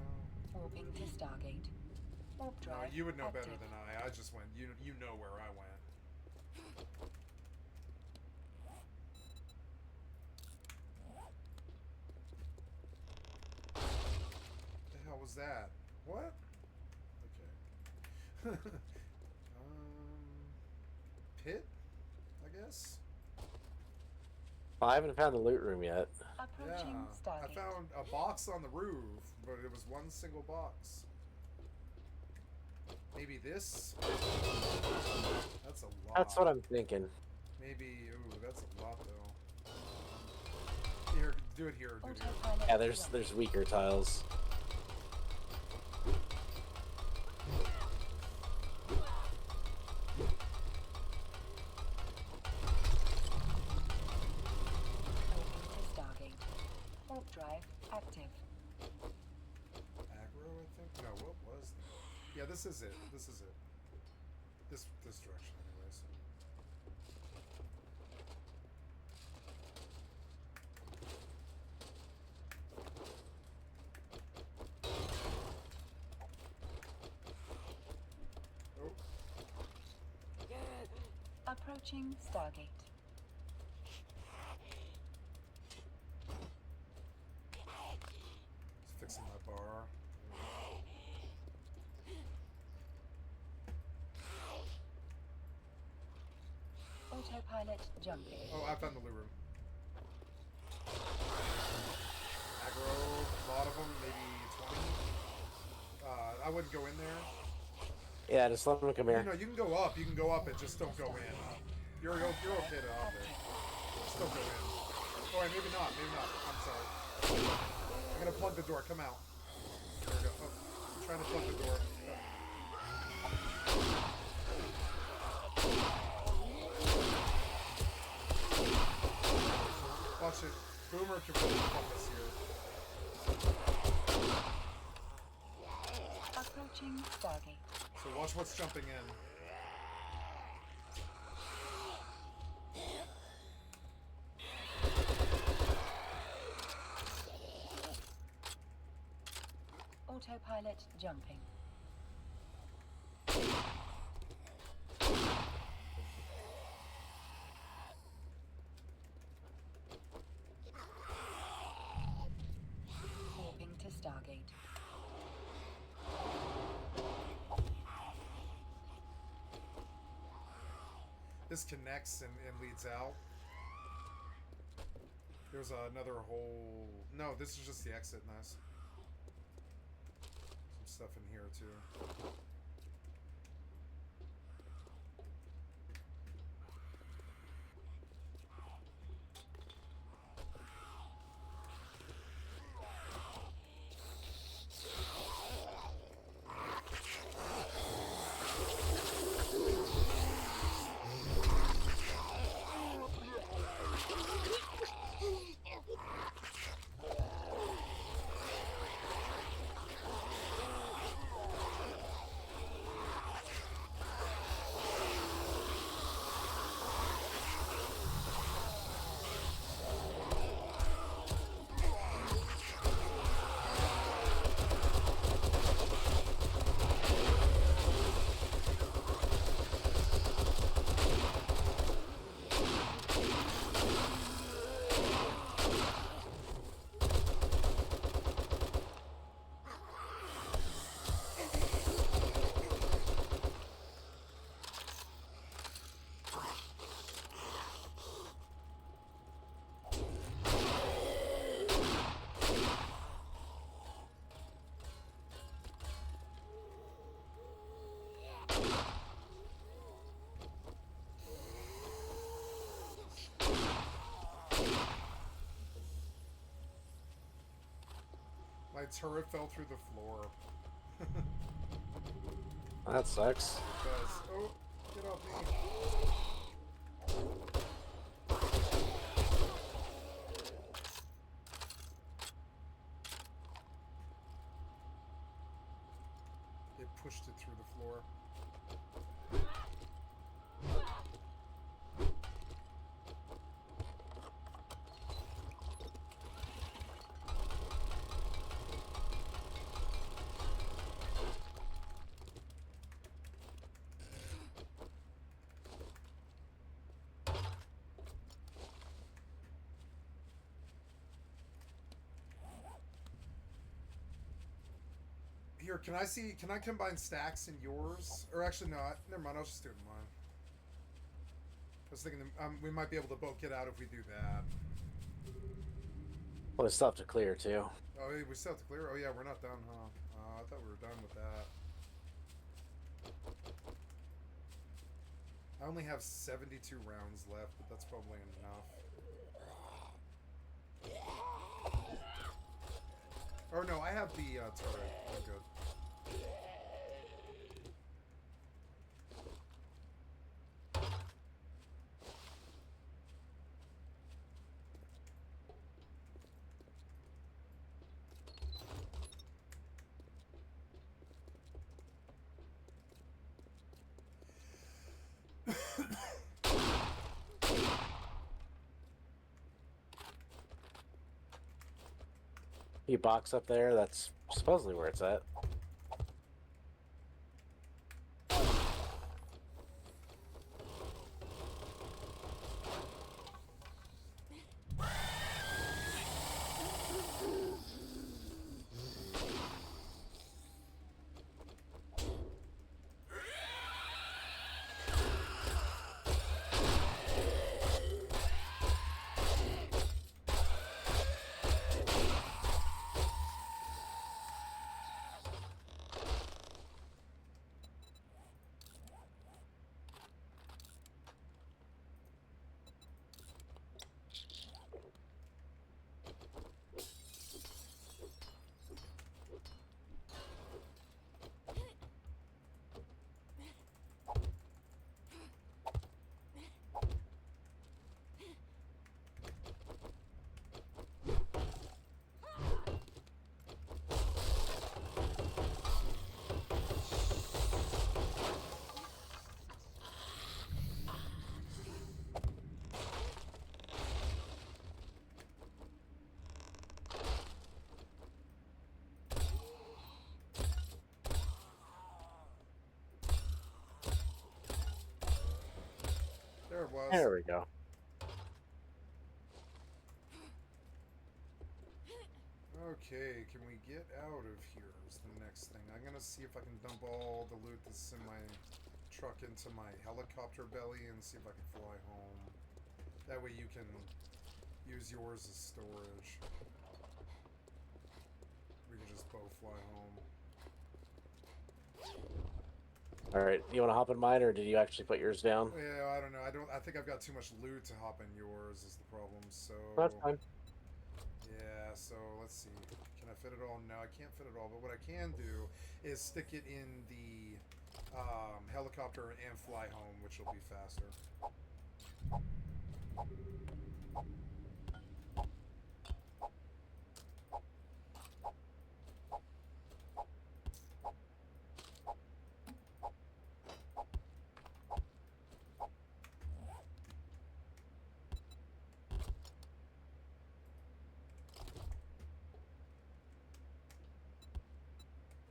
Warping to Stargate. Warp No, drive you would know better active. than I. I just went. You know where I went. The hell was that? What? Okay. Pit, I guess. Well, I haven't found the loot room yet. Approaching Yeah. I Stargate. found a box on the roof, but it was one single box. Maybe this? That's a lot. That's what I'm thinking. Maybe, ooh, that's a lot though. Here, do it here, do it here. Autopilot Yeah, jumping. there's weaker tiles. Warping to Stargate. Warp drive active. Aggro, I think? No, what was that? Yeah, this is it. This is it. This direction, anyways. Oh, Approaching Stargate. just fixing my bar. Autopilot jumping. Oh, I found the loot room. Aggro, a lot of them, maybe 20. I wouldn't go in there. Yeah, just let them come here. You know, you can go up. You can go up and just don't go in. You're okay to up there. Just don't go in. Oh, wait, maybe not. Maybe not. I'm sorry. I'm gonna plug the door. Come out. There we go. Oh, I'm trying to plug the door. Watch it. Boomer can really fuck us here. Approaching Stargate. So watch what's jumping in. Autopilot jumping. Warping to Stargate. This connects and leads out. There's another hole. No, this is just the exit. Nice. Some stuff in here too. My turret fell through the floor. That sucks. Because, oh, get off me. It pushed it through the floor. Here, can I see? Can I combine stacks in yours? Or actually, no. Never mind. I'll just do it in mine. I was thinking we might be able to both get out if we do that. Well, it's stuff to clear too. Oh, hey, we still have to clear. Oh yeah, we're not done, huh? I thought we were done with that. I only have 72 rounds left, but that's probably enough. Or no, I have the turret. I'm good. You box up there, that's supposedly where it's at. There it was. There we go. Okay, can we get out of here is the next thing. I'm gonna see if I can dump all the loot that's in my truck into my helicopter belly and see if I can fly home. That way you can use yours as storage. We can just both fly home. Alright, you want to hop in mine, or did you actually put yours down? Yeah, I don't know. I think I've got too much loot to hop in yours is the problem, so... That's fine. Yeah, so let's see. Can I fit it all? No, I can't fit it all, but what I can do is stick it in the helicopter and fly home, which will be faster.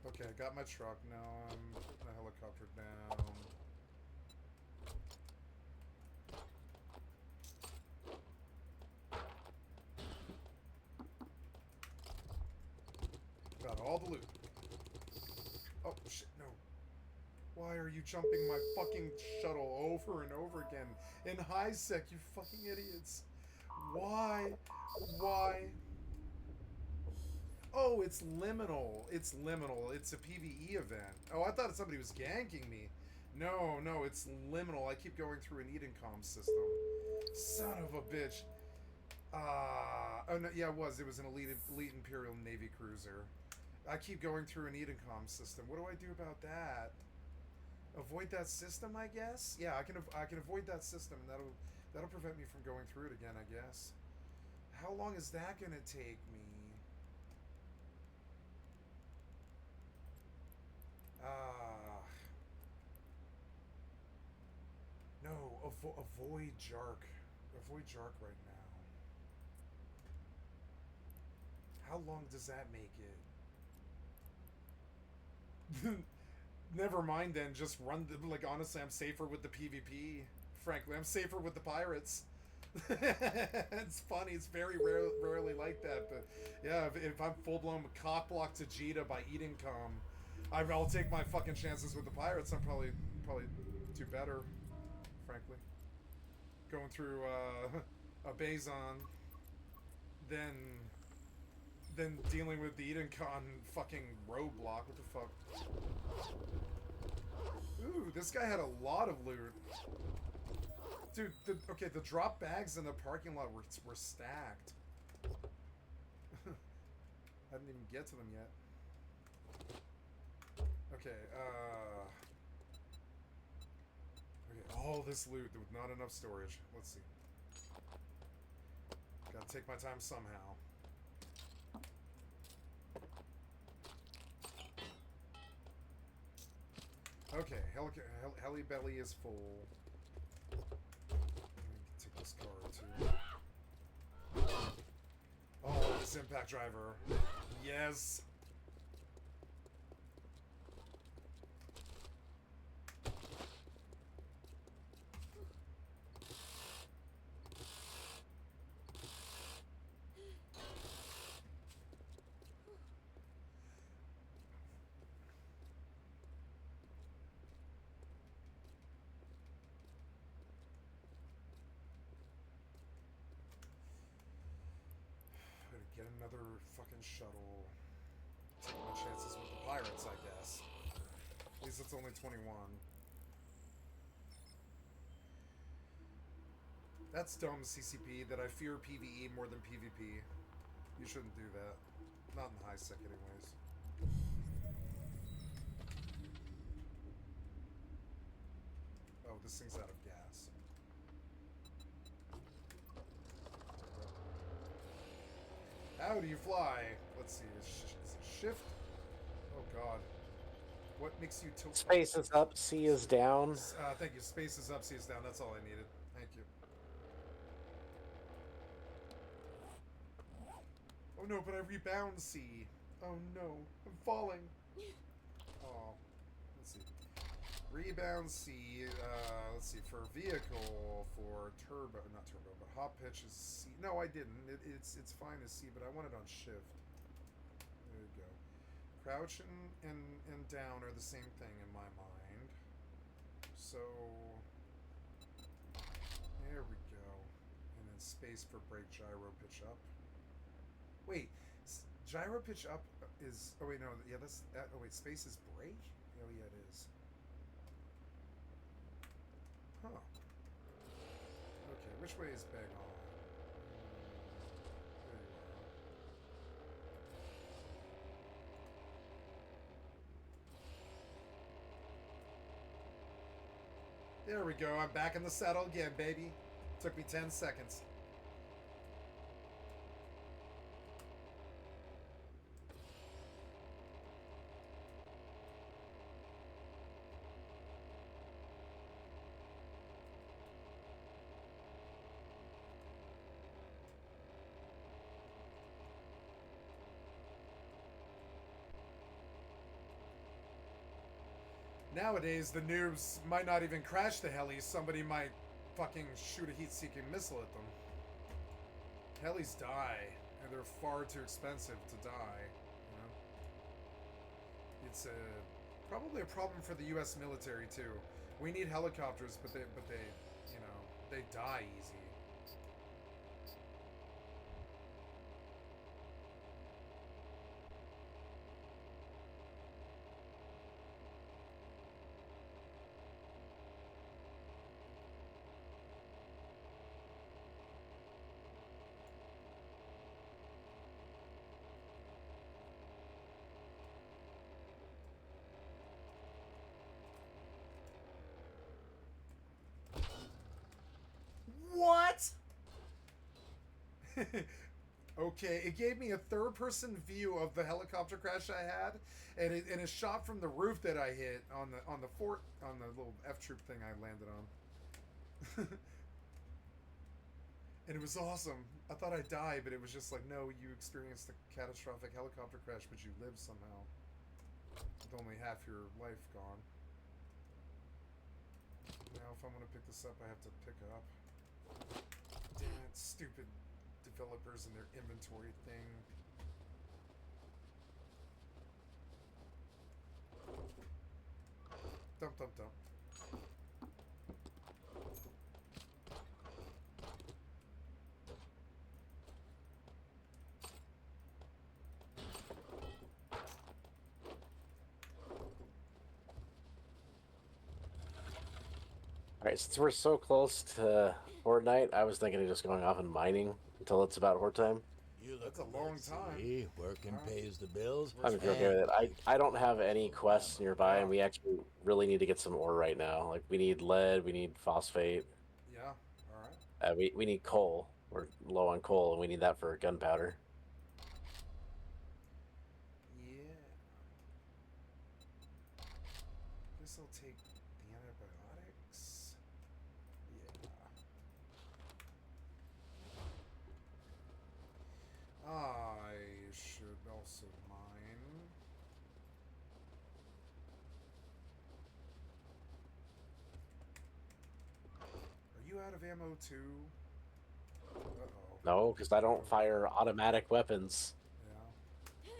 Okay, I got my truck. Now I'm putting the helicopter down. Got all the loot. Oh, shit, no. Why are you jumping my fucking shuttle over and over again? In high sec, you fucking idiots. Why? Why? Oh, it's liminal. It's liminal. It's a PvE event. Oh, I thought somebody was ganking me. No, no, it's liminal. I keep going through an Edencom system. Son of a bitch. Oh no, yeah, it was. It was an elite Imperial Navy cruiser. I keep going through an Edencom system. What do I do about that? Avoid that system, I guess. Yeah, I can avoid that system. That'll prevent me from going through it again, I guess. How long is that gonna take me? No, avoid Jark. Avoid Jark right now. How long does that make it? Never mind then, just run the, like, honestly, I'm safer with the PvP. Frankly, I'm safer with the pirates. It's funny, it's very rarely like that, but yeah, if I'm full-blown cock-blocked to Jita by eating cum, I'll take my fucking chances with the pirates. I'm probably do better, frankly. Going through a Bazon, then dealing with the Edencon fucking roadblock. What the fuck? Ooh, this guy had a lot of loot. Dude, the drop bags in the parking lot were stacked. I didn't even get to them yet. Okay, okay, all this loot with not enough storage. Let's see. Gotta take my time somehow. Okay, heli belly is full. Take this car too. Oh, this impact driver. Yes. Get another fucking shuttle. Take my chances with the pirates, I guess. At least it's only 21. That's dumb, CCP, that I fear PvE more than PvP. You shouldn't do that. Not in high sec, anyways. Oh, this thing's out of gas. How do you fly? Let's see. Is it shift? Oh god. What makes you tilt? Space is up, C is down. Thank you. Space is up, C is down. That's all I needed. Thank you. Oh no, but I rebound C. Oh no, I'm falling. Oh, let's see. Rebound C. Let's see. For vehicle, for turbo, not turbo, but hop pitch is C. No, I didn't. It's fine as C, but I want it on shift. There you go. Crouch and down are the same thing in my mind. So there we go. And then space for brake, gyro pitch up. Wait, gyro pitch up is... Oh wait, no, yeah, that's... Oh wait, space is brake? Oh yeah, it is. Huh. Okay, which way is bag on? There we go. I'm back in the saddle again, baby. Took me 10 seconds. Nowadays, the noobs might not even crash the helis. Somebody might fucking shoot a heat-seeking missile at them. Helis die, and they're far too expensive to die. You know? It's probably a problem for the U.S. military too. We need helicopters, but they, you know, they die easy. What? Okay, it gave me a third-person view of the helicopter crash I had, and it shot from the roof that I hit on the fort on the little F troop thing I landed on. And it was awesome. I thought I'd die, but it was just like, no, you experienced a catastrophic helicopter crash, but you lived somehow. With only half your life gone. Now, if I want to pick this up, I have to pick it up. Damn it, stupid developers and their inventory thing. Dump, dump, dump. Alright, since we're so close to Horde Night, I was thinking of just going off and mining until it's about Horde time. You look That's a long glitzy. time. Working Alright. pays the bills. I'm okay with it. I don't have any quests nearby, and we actually really need to get some ore right now. Like, we need lead, we need phosphate, Yeah, alright. we need coal. We're low on coal, and we need that for gunpowder. Yeah. Guess I'll take the antibiotics. Yeah. I should also mine. Are you out of ammo too? Uh-oh. No, because I don't fire automatic weapons. Yeah.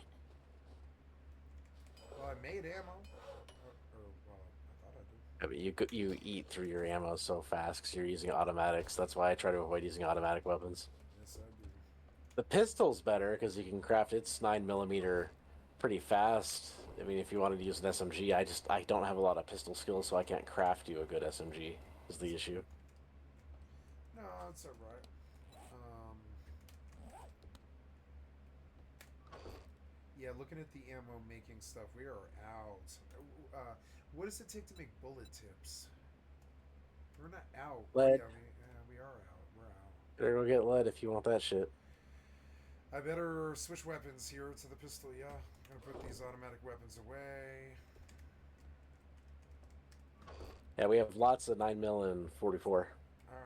Well, I made ammo. Well, I thought I did. I mean, you eat through your ammo so fast because you're using automatics. That's why I try to avoid using automatic weapons. Yes, I do. The pistol's better because you can craft its 9mm pretty fast. I mean, if you wanted to use an SMG, I don't have a lot of pistol skills, so I can't craft you a good SMG. Is the issue. No, it's alright. Yeah, looking at the ammo making stuff, we are out. What does it take to make bullet tips? We're not out. Lead. Yeah, we are out. We're out. Better go get lead if you want that shit. I better switch weapons here to the pistol, yeah. I'm gonna put these automatic weapons away. Yeah, we have lots of 9mm and 44. Alright.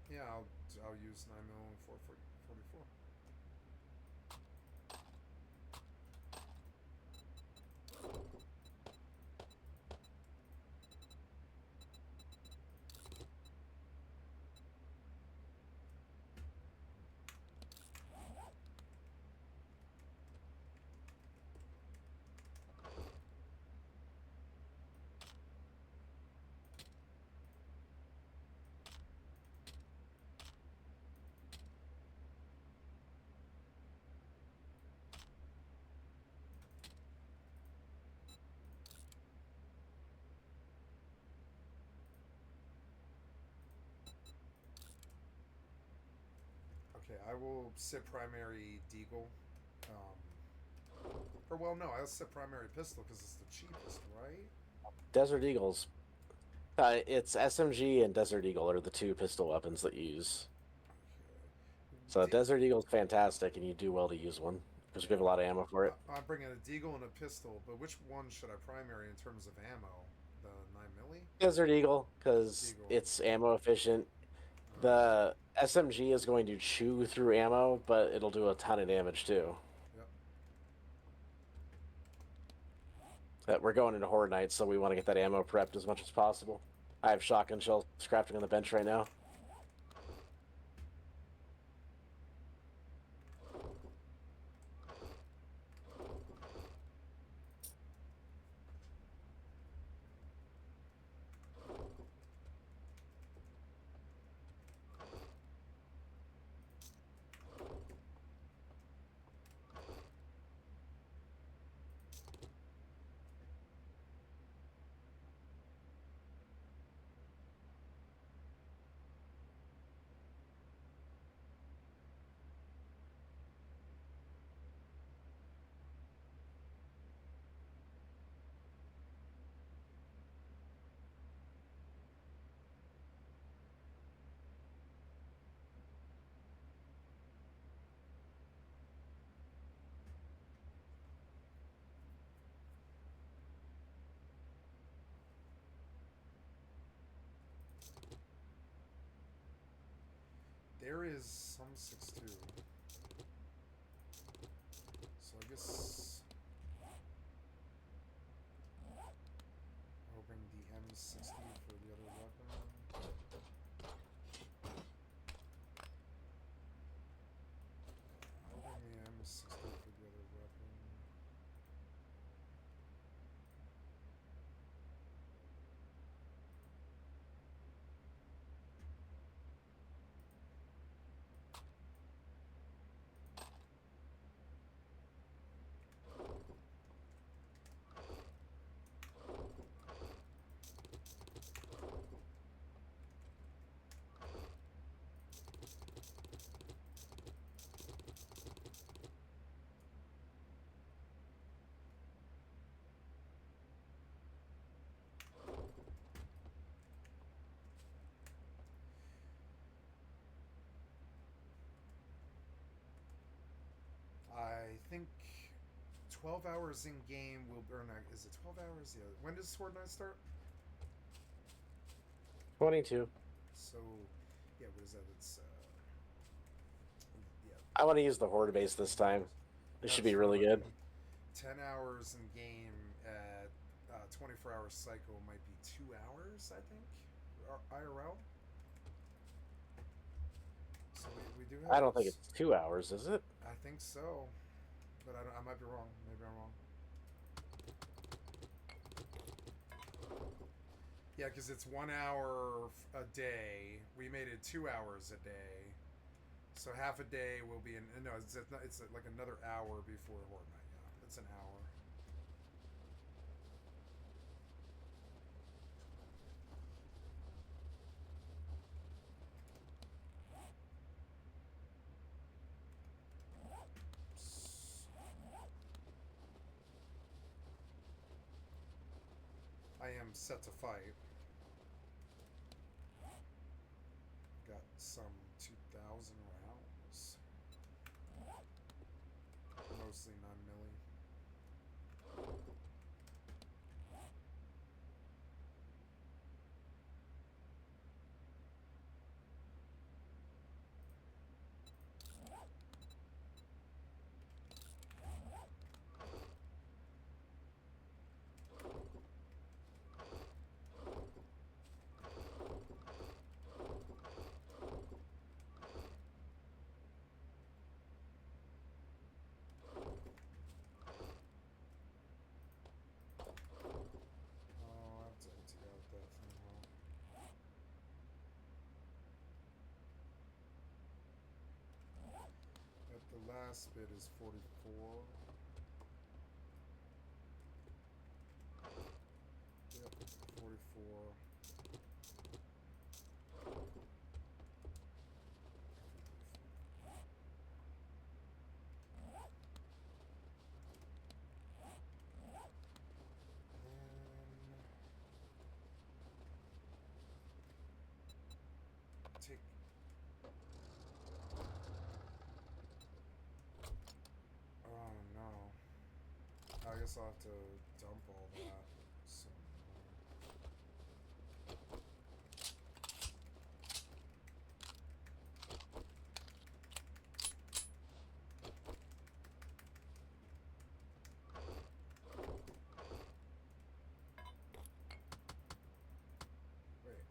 Yeah, I'll use 9mm and 444. Okay, I will sit primary deagle. Or, well, no, I'll sit primary pistol because it's the cheapest, right? Desert Eagles. It's SMG and Desert Eagle are the two pistol weapons that you use. So Desert Eagle's fantastic, and you do well to use one because we have a lot of ammo for it. I'm bringing a deagle and a pistol, but which one should I primary in terms of ammo? The 9mm? Desert Eagle, because it's ammo efficient. The SMG is going to chew through ammo, but it'll do a ton of damage too. Yep. We're going into Horde Night, so we want to get that ammo prepped as much as possible. I have shotgun shells crafting on the bench right now. There is some 6-2. So I guess I'll bring the M60 for the other weapon. I'll bring the M60 for the other weapon. I think 12 hours in game will burn. Is it 12 hours? Yeah. When does Sword Night start? 22. So, yeah, what is that? It's, yeah. I want to use the Horde base this time. This should be That's really what, good. 10 hours in game at 24-hour cycle might be 2 hours, I think, IRL. So we do have. I don't think it's 2 hours, is it? I think so, but I might be wrong. Maybe I'm wrong. Yeah, because it's 1 hour a day. We made it 2 hours a day. So half a day will be no. It's like another hour before Horde Night. Yeah, it's an hour. I am set to fight. Got some 2,000 rounds. Mostly non-milli. The last bit is 44. Yep, 44. Take. Oh no. I guess I'll have to dump all that. So. Wait.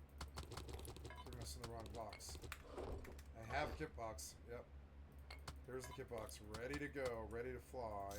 Putting us in the wrong box. I have a kit box. Yep. There's the kit box. Ready to go. Ready to fly.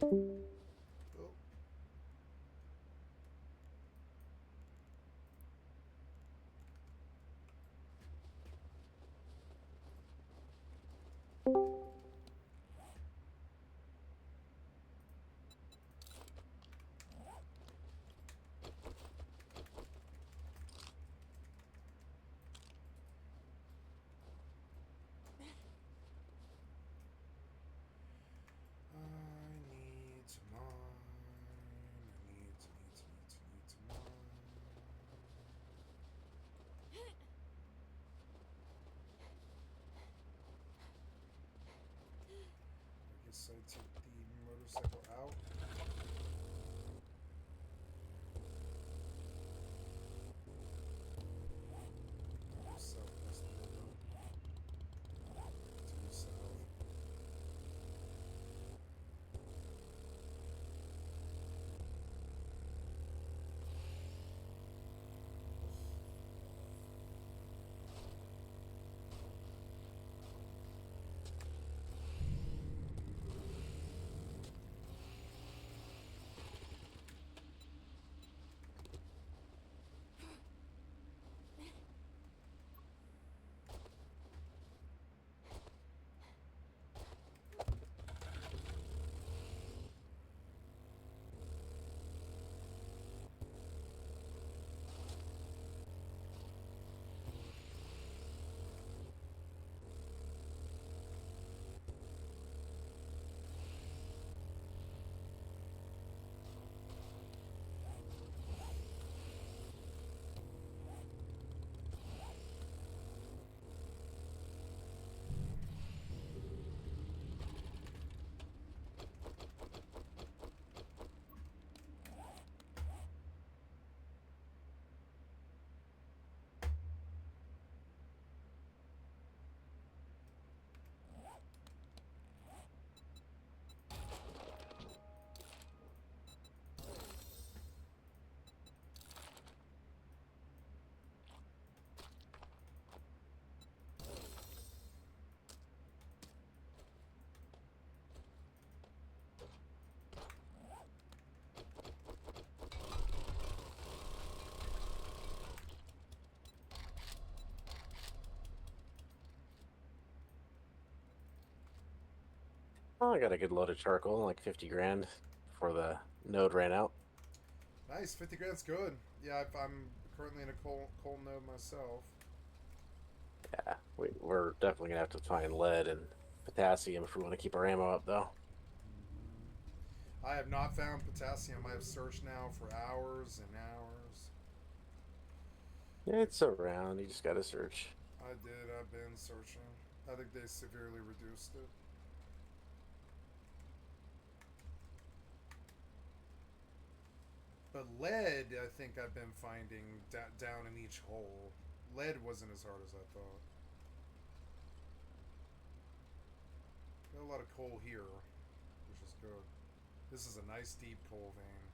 Oh. I need to mine. I need to mine. I guess I took the motorcycle out. Southwest window. To the south. Oh, I got a good load of charcoal, like 50 grand before the node ran out. Nice, 50 grand's good. Yeah, I'm currently in a coal node myself. Yeah, we're definitely gonna have to find lead and potassium if we want to keep our ammo up, though. I have not found potassium. I have searched now for hours and hours. Yeah, it's around. You just gotta search. I've been searching. I think they severely reduced it. But lead, I think I've been finding down in each hole. Lead wasn't as hard as I thought. Got a lot of coal here, which is good. This is a nice deep coal vein.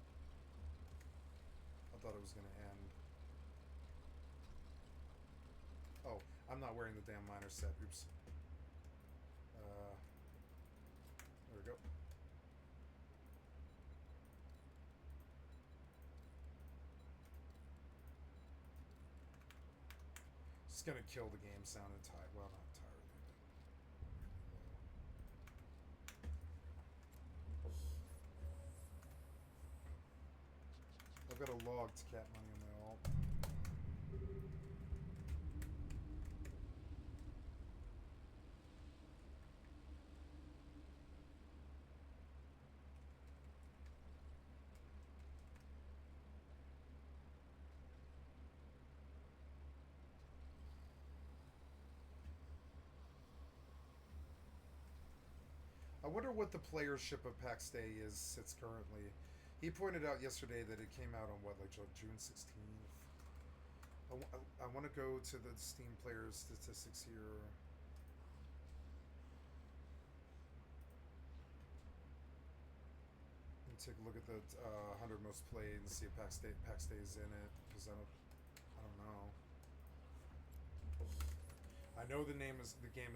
I thought it was going to end. Oh, I'm not wearing the damn miner set. Oops. There we go. Just gonna kill the game sound entirely. Well, not entirely, but I've got a logged cat money in my alt. I wonder what the playership of Pax Day sits currently. He pointed out yesterday that it came out on what, like June 16th. I want to go to the Steam player statistics here. And take a look at the 100 most played and see if Pax Day's in it, because I don't know. I know the game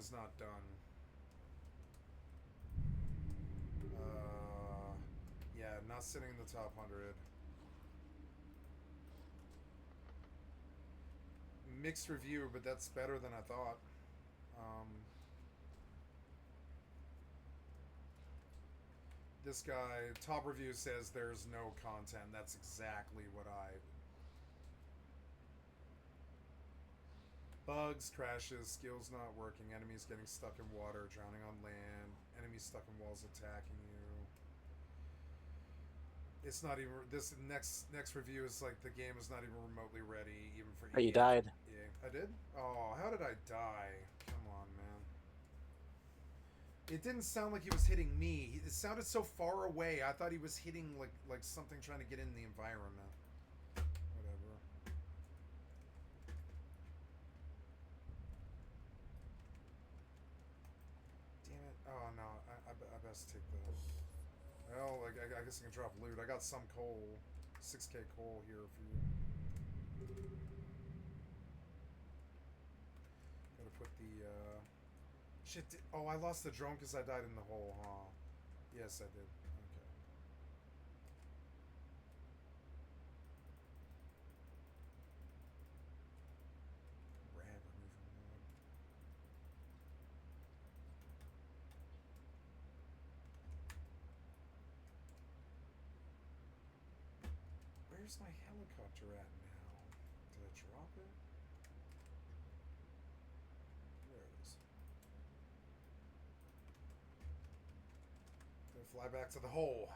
is not done. Yeah, not sitting in the top 100. Mixed review, but that's better than I thought. This guy, top review says there's no content. That's exactly what I... Bugs, crashes, skills not working, enemies getting stuck in water, drowning on land, enemies stuck in walls attacking you. It's not even... This next review is like the game is not even remotely ready, even for Oh, you died. Yeah, I did? Oh, how did I die? Come on, man. It didn't sound like he was hitting me. It sounded so far away. I thought he was hitting like something trying to get in the environment. Whatever. Damn it. Oh, no. I best take the... Well, like, I guess I can drop loot. I got some coal. 6k coal here for you. Gotta put the, Shit, oh, I lost the drone because I died in the hole, huh? Yes, I did. Okay. Rad removal mode. Where's my helicopter at now? Did I drop it? There it is. Gonna fly back to the hole.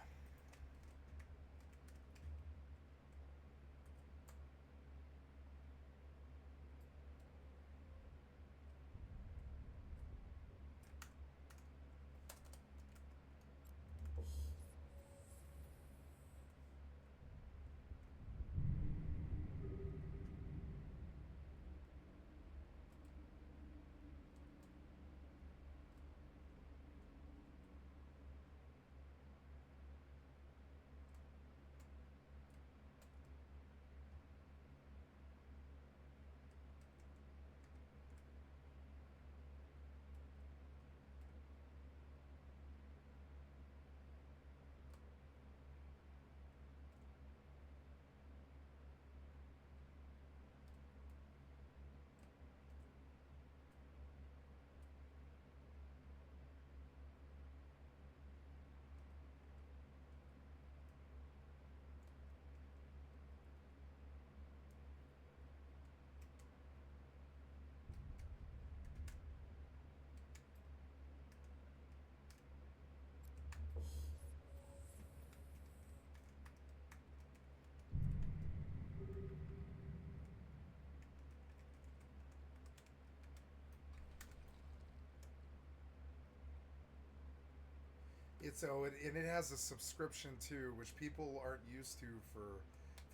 And it has a subscription too, which people aren't used to for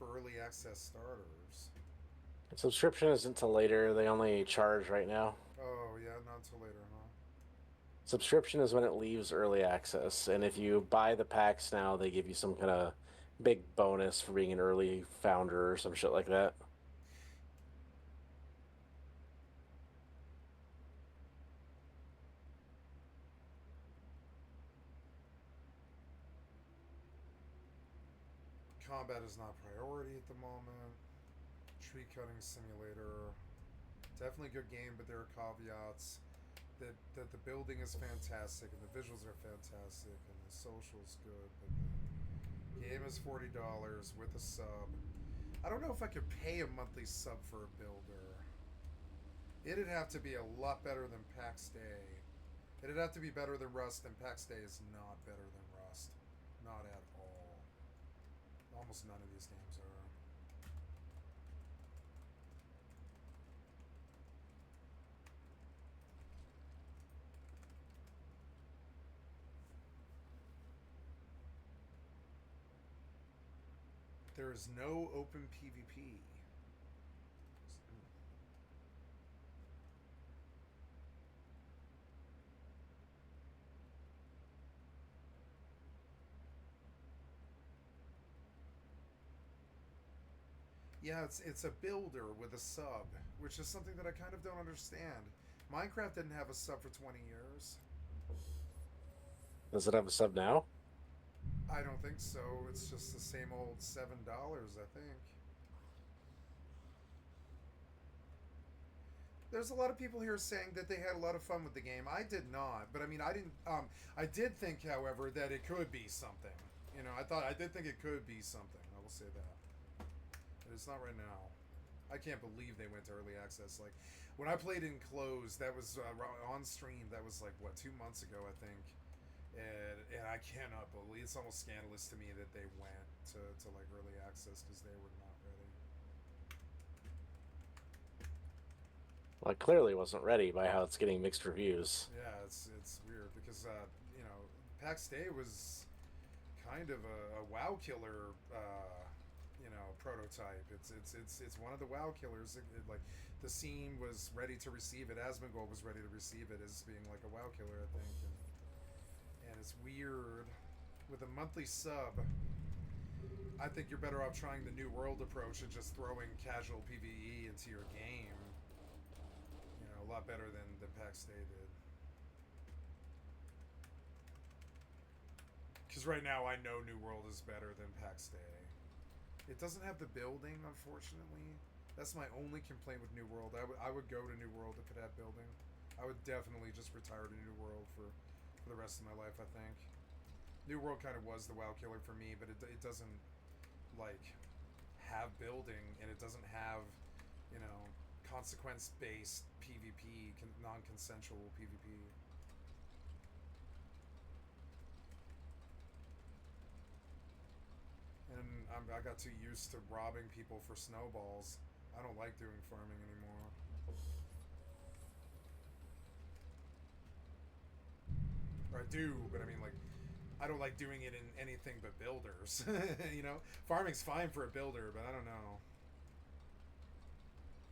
early access starters. Subscription isn't until later. They only charge right now. Oh yeah, not until later, huh? Subscription is when it leaves early access, and if you buy the packs now, they give you some kind of big bonus for being an early founder or some shit like that. Combat is not priority at the moment. Tree cutting simulator. Definitely good game, but there are caveats. That the building is fantastic and the visuals are fantastic and the social is good, but the game is $40 with a sub. I don't know if I could pay a monthly sub for a builder. It'd have to be a lot better than PAX Day. It'd have to be better than Rust, and PAX Day is not better than Rust. Not at all. Almost none of these games are. There is no open PvP. Yeah, it's a builder with a sub, which is something that I kind of don't understand. Minecraft didn't have a sub for 20 years. Does it have a sub now? I don't think so. It's just the same old $7, I think. There's a lot of people here saying that they had a lot of fun with the game. I did not, but I mean, I didn't. I did think, however, that it could be something. You know, I did think it could be something. I will say that, but it's not right now. I can't believe they went to early access. Like, when I played in closed, that was on stream. That was like what, 2 months ago, I think. And I cannot believe, it's almost scandalous to me that they went to like early access because they were not ready. Well, it clearly wasn't ready by how it's getting mixed reviews. Yeah, it's weird because you know, PAX Day was kind of a WoW killer, you know, prototype. It's one of the WoW killers. Like, the scene was ready to receive it. Asmongold was ready to receive it as being like a WoW killer, I think. And it's weird with a monthly sub. I think you're better off trying the New World approach and just throwing casual PvE into your game. You know, a lot better than PAX Day did. Because right now I know New World is better than PAX Day. It doesn't have the building, unfortunately. That's my only complaint with New World. I would go to New World if it had building. I would definitely just retire to New World for the rest of my life, I think. New World kind of was the WoW killer for me, but it doesn't, like, have building, and it doesn't have, you know, consequence-based PvP, non-consensual PvP. And I got too used to robbing people for snowballs. I don't like doing farming anymore. Or I do, but I mean, like, I don't like doing it in anything but builders. You know? Farming's fine for a builder, but I don't know.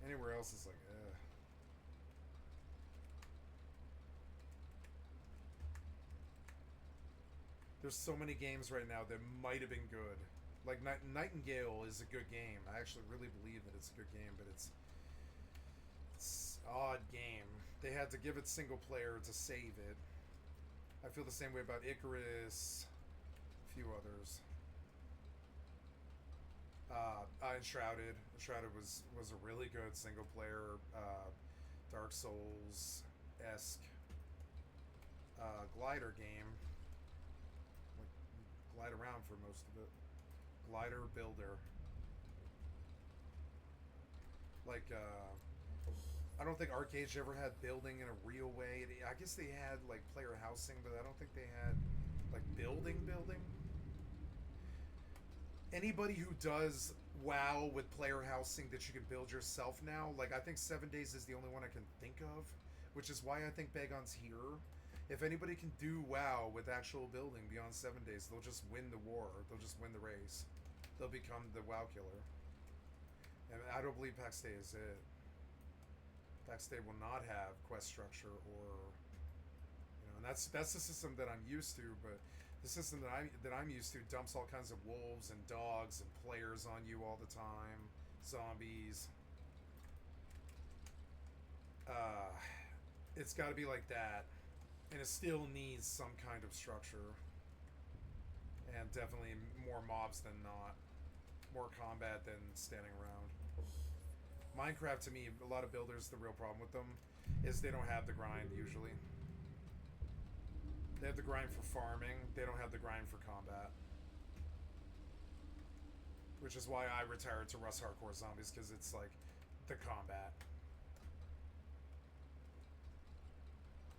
Anywhere else is like, ugh. There's so many games right now that might have been good. Like, Nightingale is a good game. I actually really believe that it's a good game, but it's odd game. They had to give it single player to save it. I feel the same way about Icarus, a few others. Enshrouded. Enshrouded was a really good single player, Dark Souls-esque glider game. Like, you glide around for most of it. Glider builder. Like, I don't think Arcade ever had building in a real way. I guess they had, like, player housing, but I don't think they had, like, building. Anybody who does WoW with player housing that you can build yourself now, like, I think 7 Days is the only one I can think of, which is why I think Bagon's here. If anybody can do WoW with actual building beyond 7 Days, they'll just win the war. They'll just win the race. They'll become the WoW killer. And I don't believe PAX Day is it. PAX Day will not have quest structure or, you know, and that's the system that I'm used to, but the system that I'm used to dumps all kinds of wolves and dogs and players on you all the time, zombies. It's got to be like that, and it still needs some kind of structure, and definitely more mobs than not, more combat than standing around. Minecraft, to me, a lot of builders, the real problem with them is they don't have the grind usually. They have the grind for farming. They don't have the grind for combat. Which is why I retired to Rust Hardcore Zombies, because it's like the combat.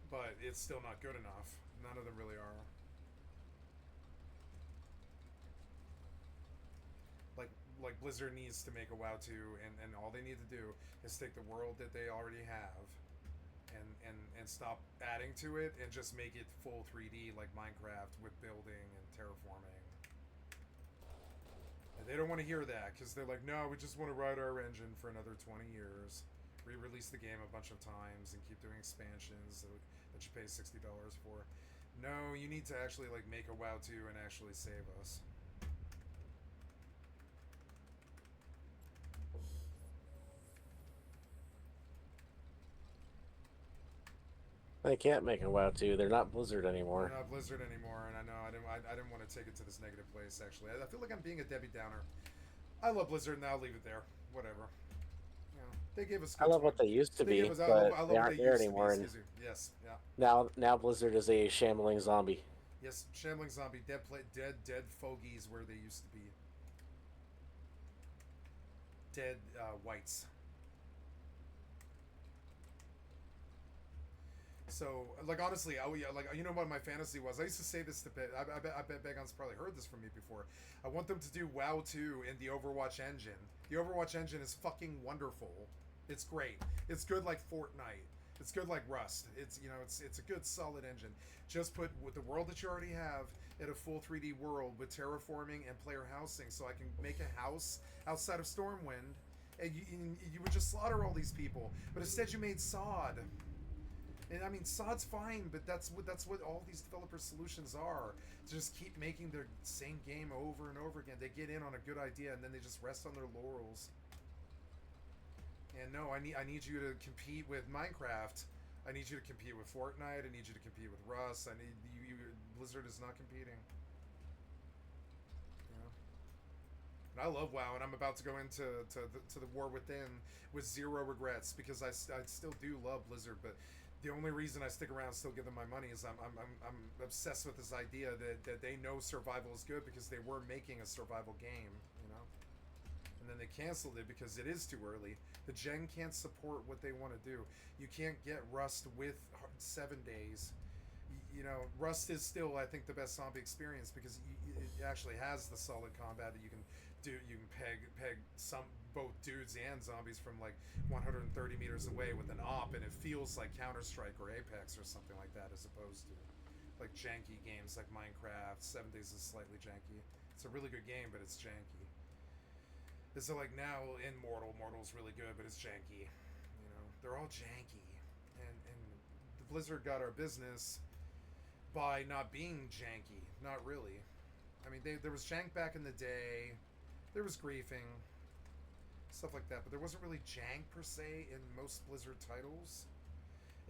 But it's still not good enough. None of them really are. Like Blizzard needs to make a WoW 2, and all they need to do is take the world that they already have and stop adding to it and just make it full 3D like Minecraft with building and terraforming. And they don't want to hear that because they're like, no, we just want to ride our engine for another 20 years. Re-release the game a bunch of times and keep doing expansions that you pay $60 for. No, you need to actually like make a WoW 2 and actually save us. They can't make a WoW 2. They're not Blizzard We're anymore. not Blizzard anymore, and I know I didn't want to take it to this negative place. Actually, I feel like I'm being a Debbie Downer. I love Blizzard, and I'll leave it there. Whatever. You know, they gave us I good love toy. what they used to They gave be, us. but I love they what aren't they there used to be. anymore. And Excuse me. Yes. Yeah. now Blizzard is a shambling zombie. Yes. Shambling zombie. Dead fogies where they used to be. Dead whites. So, like, honestly, you know what my fantasy was? I used to say this to Bet. I bet Begon's probably heard this from me before. I want them to do WoW 2 in the Overwatch engine. The Overwatch engine is fucking wonderful. It's great. It's good like Fortnite. It's good like Rust. It's a good solid engine. Just put with the world that you already have in a full 3D world with terraforming and player housing, so I can make a house outside of Stormwind, and you would just slaughter all these people. But instead, you made sod. And I mean, sod's fine, but that's what all these developer solutions are. To just keep making their same game over and over again. They get in on a good idea and then they just rest on their laurels. And no, I need you to compete with Minecraft. I need you to compete with Fortnite. I need you to compete with Rust. I need you. Blizzard is not competing. You know? And I love WoW, and I'm about to go into the War Within with zero regrets because I still do love Blizzard, but the only reason I stick around and still give them my money is I'm obsessed with this idea that they know survival is good because they were making a survival game, you know? And then they canceled it because it is too early. The gen can't support what they want to do. You can't get Rust with 7 days. You know, Rust is still, I think, the best zombie experience because it actually has the solid combat that you can do. You can peg both dudes and zombies from like 130 meters away with an op, and it feels like Counter-Strike or Apex or something like that, as opposed to like janky games like Minecraft. 7 Days is slightly janky. It's a really good game, but it's janky. So like now in Mortal's really good, but it's janky. You know, they're all janky, and the Blizzard got our business by not being janky. Not really. I mean, there was jank back in the day. There was griefing, stuff like that, but there wasn't really jank per se in most Blizzard titles.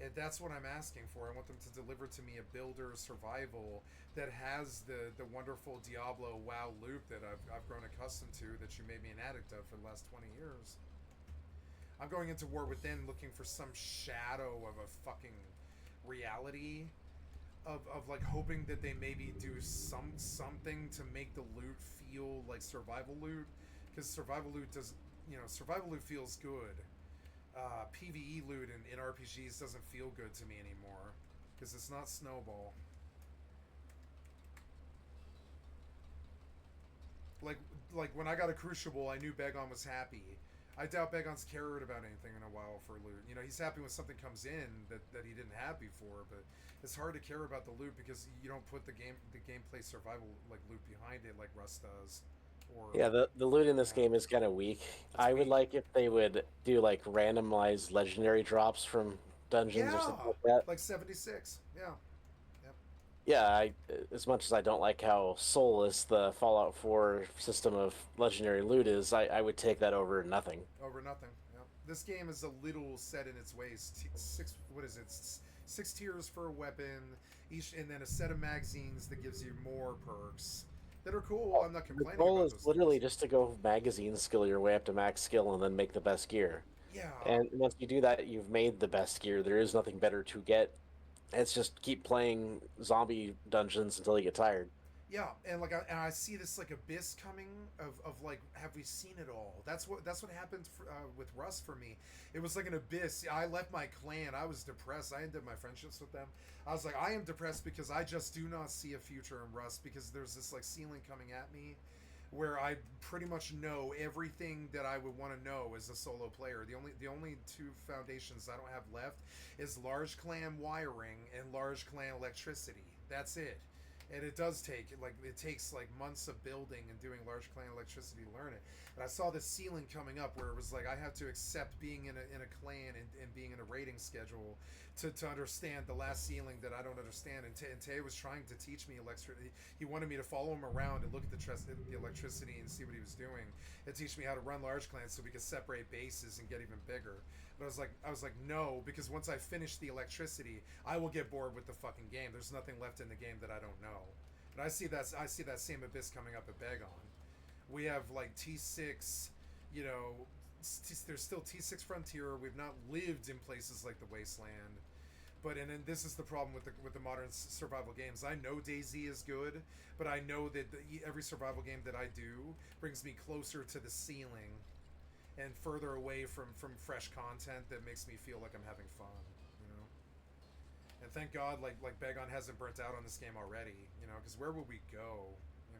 And that's what I'm asking for. I want them to deliver to me a builder survival that has the wonderful Diablo WoW loop that I've grown accustomed to, that you made me an addict of for the last 20 years. I'm going into War Within looking for some shadow of a fucking reality of like hoping that they maybe do something to make the loot feel like survival loot, because survival loot feels good. PvE loot in RPGs doesn't feel good to me anymore because it's not Snowball. Like when I got a Crucible, I knew Begon was happy. I doubt Begon's cared about anything in a while for loot. You know, he's happy when something comes in that he didn't have before, but it's hard to care about the loot because you don't put the gameplay survival like loot behind it like Rust does. Or Yeah, the loot in this game is kind of weak. I would weak. like if they would do like randomized legendary drops from dungeons or something like that. like 76. Yeah. Yeah, as much as I don't like how soulless the Fallout 4 system of legendary loot is, I would take that over nothing. Over nothing. Yeah. This game is a little set in its ways. What is it? 6 tiers for a weapon, and then a set of magazines that gives you more perks that are cool. I'm not complaining. The goal about is those literally things. just to go magazine skill your way up to max skill and then make the best gear. Yeah. And once you do that, you've made the best gear. There is nothing better to get. It's just keep playing zombie dungeons until you get tired. Yeah, and I see this like abyss coming of like, have we seen it all? That's what happened with Rust for me. It was like an abyss. I left my clan. I was depressed. I ended my friendships with them. I was like, I am depressed because I just do not see a future in Rust because there's this like ceiling coming at me where I pretty much know everything that I would want to know as a solo player. The only two foundations I don't have left is large clan wiring and large clan electricity. That's it. And it takes like months of building and doing large clan electricity to learn it. But I saw this ceiling coming up where it was like I have to accept being in a clan and being in a raiding schedule to understand the last ceiling that I don't understand. And Tay was trying to teach me electricity. He wanted me to follow him around and look at the electricity and see what he was doing and teach me how to run large clans so we could separate bases and get even bigger. But I was like, no, because once I finish the electricity, I will get bored with the fucking game. There's nothing left in the game that I don't know. And I see that same abyss coming up at Begon. We have like T6, you know, there's still T6 Frontier. We've not lived in places like the Wasteland. But and then this is the problem with the modern survival games. I know DayZ is good, but I know that every survival game that I do brings me closer to the ceiling and further away from fresh content that makes me feel like I'm having fun, you know. And thank God, like Begon hasn't burnt out on this game already, you know, because where would we go, you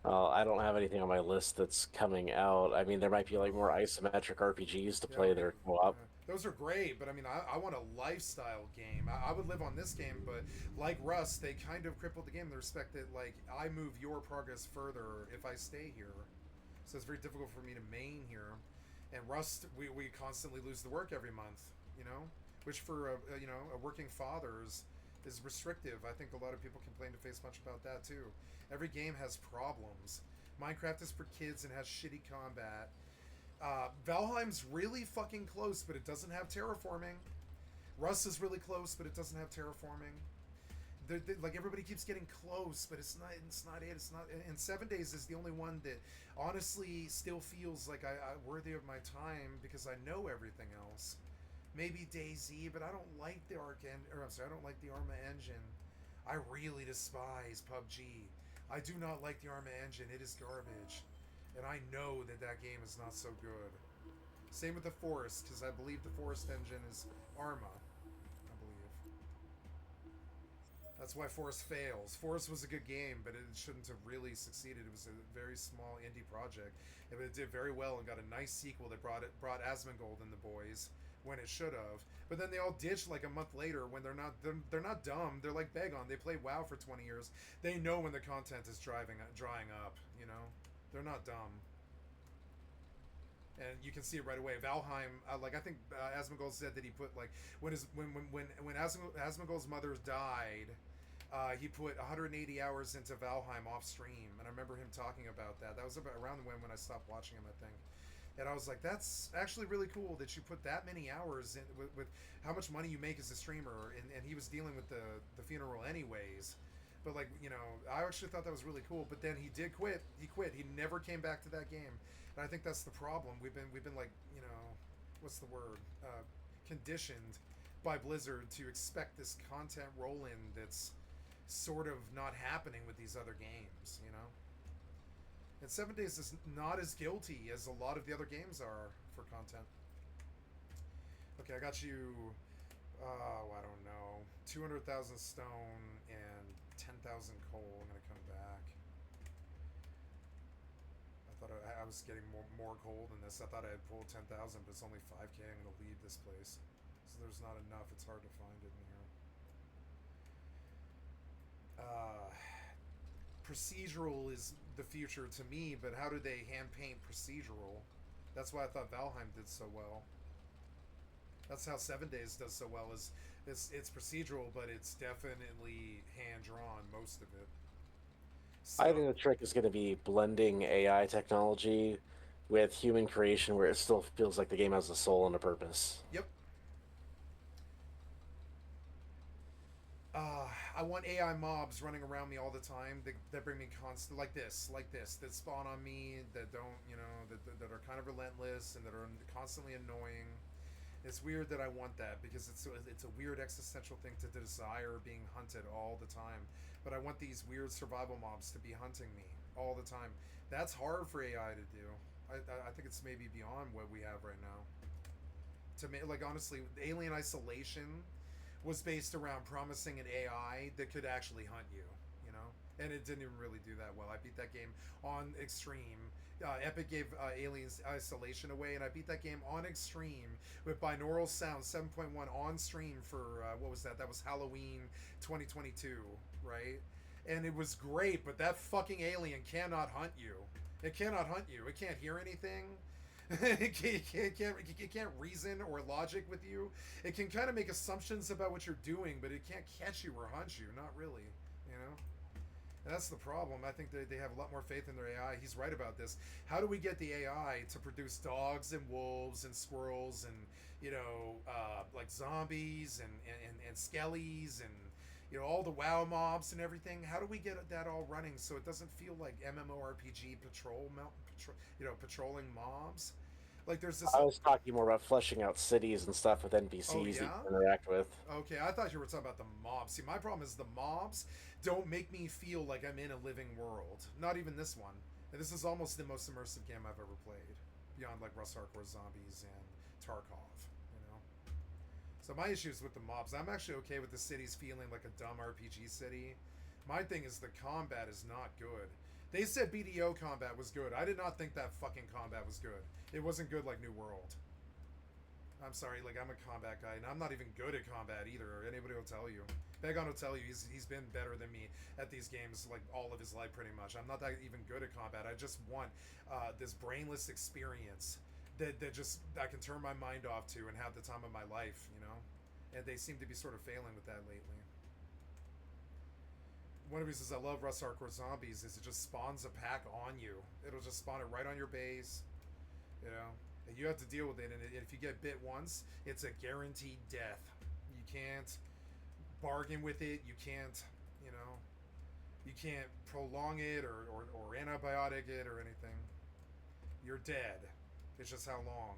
know? I don't have anything on my list that's coming out. I mean, there might be like more isometric RPGs to Yeah, play that are co-op. those are great, but I mean, I want a lifestyle game. I would live on this game, but like Rust, they kind of crippled the game in the respect that, like, I move your progress further if I stay here. So it's very difficult for me to main here. And Rust, we constantly lose the work every month, you know? Which for, you know, a working father is restrictive. I think a lot of people complain to face much about that, too. Every game has problems. Minecraft is for kids and has shitty combat. Valheim's really fucking close, but it doesn't have terraforming. Rust is really close, but it doesn't have terraforming. Like, everybody keeps getting close, but it's not it. It's not. And 7 Days is the only one that honestly still feels like I worthy of my time because I know everything else. Maybe DayZ, but I don't like the I don't like the Arma engine. I really despise PUBG. I do not like the Arma engine. It is garbage. And I know that game is not so good. Same with the Forest, because I believe the Forest engine is Arma. I believe. That's why Forest fails. Forest was a good game, but it shouldn't have really succeeded. It was a very small indie project. But it did very well and got a nice sequel that brought Asmongold and the boys when it should have. But then they all ditched like a month later when they're not dumb. They're like Begon. They played WoW for 20 years. They know when the content is drying up, you know? They're not dumb. And you can see it right away. Valheim, like, I think Asmongold said that he put, like, when Asmongold's mother died, he put 180 hours into Valheim off stream, and I remember him talking about that. That was about around when I stopped watching him, I think. And I was like, that's actually really cool that you put that many hours in with how much money you make as a streamer, and he was dealing with the funeral anyways. But, like, you know, I actually thought that was really cool. But then he did quit. He quit. He never came back to that game, and I think that's the problem. We've been like, you know, what's the word? Conditioned by Blizzard to expect this content roll-in that's sort of not happening with these other games, you know? And 7 Days is not as guilty as a lot of the other games are for content. Okay, I got you, I don't know, 200,000 stone and 10,000 coal. I'm going to come back. I thought I was getting more coal than this. I thought I had pulled 10,000, but it's only 5k. I'm going to leave this place. So there's not enough. It's hard to find it in here. Procedural is the future to me, but how do they hand paint procedural? That's why I thought Valheim did so well. That's how 7 Days does so well. Is it's procedural, but it's definitely hand drawn, most of it. So, I think the trick is going to be blending AI technology with human creation, where it still feels like the game has a soul and a purpose. yep. I want AI mobs running around me all the time that bring me constant like this that spawn on me, that don't, you know, that are kind of relentless and that are constantly annoying. It's weird that I want that because it's a weird existential thing to desire being hunted all the time. But I want these weird survival mobs to be hunting me all the time. That's hard for AI to do. I think it's maybe beyond what we have right now. To me, like, honestly, Alien Isolation was based around promising an AI that could actually hunt you, you know? And it didn't even really do that well. I beat that game on Extreme. Epic gave Alien Isolation away, and I beat that game on Extreme with binaural sound 7.1 on stream for, what was that? That was Halloween 2022, right? And it was great, but that fucking alien cannot hunt you. It cannot hunt you. It can't hear anything. It can't reason or logic with you. It can kind of make assumptions about what you're doing, but it can't catch you or hunt you. Not really, you know? And that's the problem. I think they have a lot more faith in their AI. He's right about this. How do we get the AI to produce dogs and wolves and squirrels and, like zombies and skellies and, all the WoW mobs and everything? How do we get that all running so it doesn't feel like MMORPG patrolling mobs? Like there's this. I was talking more about fleshing out cities and stuff with Oh NPCs that you yeah. can interact with. Okay, I thought you were talking about the mobs. See, my problem is the mobs don't make me feel like I'm in a living world. Not even this one. And this is almost the most immersive game I've ever played, beyond like Rust Hardcore Zombies and Tarkov. So my issue is with the mobs. I'm actually okay with the cities feeling like a dumb RPG city. My thing is the combat is not good. They said BDO combat was good. I did not think that fucking combat was good. It wasn't good like New World. I'm sorry, like I'm a combat guy, and I'm not even good at combat either. Anybody will tell you. Begon will tell you he's been better than me at these games like all of his life pretty much. I'm not that even good at combat. I just want this brainless experience that just I can turn my mind off to and have the time of my life, And they seem to be sort of failing with that lately. One of the reasons I love Rust Hardcore Zombies is it just spawns a pack on you. It'll just spawn it right on your base, And you have to deal with it, and if you get bit once, it's a guaranteed death. You can't bargain with it. You can't, you can't prolong it or antibiotic it or anything. You're dead. It's just how long.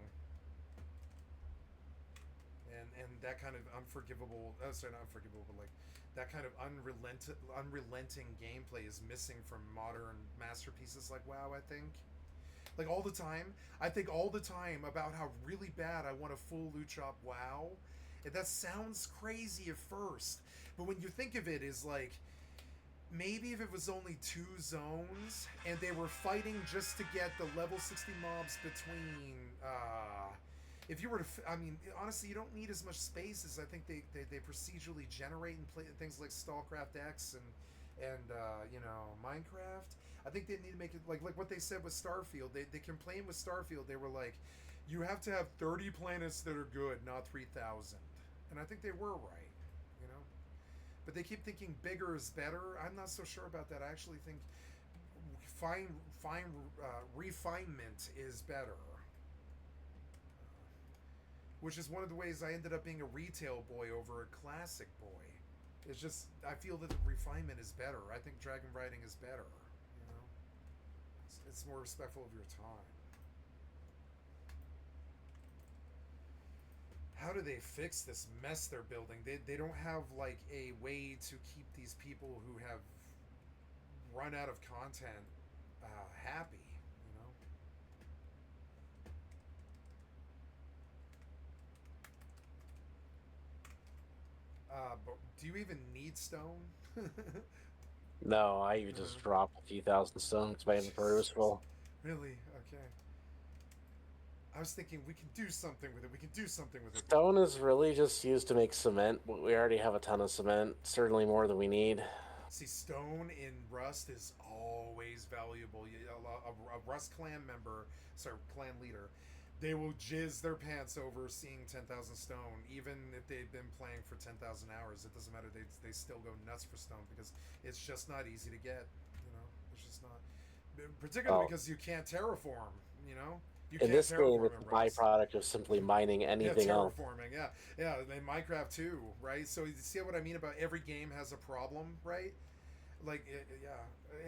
And that kind of unforgivable, sorry, not unforgivable, but like that kind of unrelenting gameplay is missing from modern masterpieces like WoW, I think. Like all the time, I think all the time about how really bad I want a full loot drop WoW. And that sounds crazy at first, but when you think of it, is like maybe if it was only 2 zones and they were fighting just to get the level 60 mobs between. If you were to, honestly, you don't need as much space as I think they procedurally generate and play things like StarCraft X and Minecraft. I think they need to make it like what they said with Starfield. They complained with Starfield. They were like, you have to have 30 planets that are good, not 3,000. And I think they were right, But they keep thinking bigger is better. I'm not so sure about that. I actually think refinement is better. Which is one of the ways I ended up being a retail boy over a classic boy. It's just, I feel that the refinement is better. I think dragon riding is better, It's more respectful of your time. How do they fix this mess they're building? They don't have, like, a way to keep these people who have run out of content happy. But do you even need stone? No, I even just dropped a few thousand stone because my inventory was full. Really? Okay. I was thinking we can do something with it. Stone is really just used to make cement. We already have a ton of cement, certainly more than we need. See, stone in Rust is always valuable. A Rust clan member, clan leader, they will jizz their pants over seeing 10,000 stone, even if they've been playing for 10,000 hours. It doesn't matter. They still go nuts for stone because it's just not easy to get. It's just not. Particularly because you can't terraform. You in this game, it's a byproduct of simply mining anything else. Terraforming, yeah. In Minecraft too, right? So you see what I mean about every game has a problem, right? Like, yeah.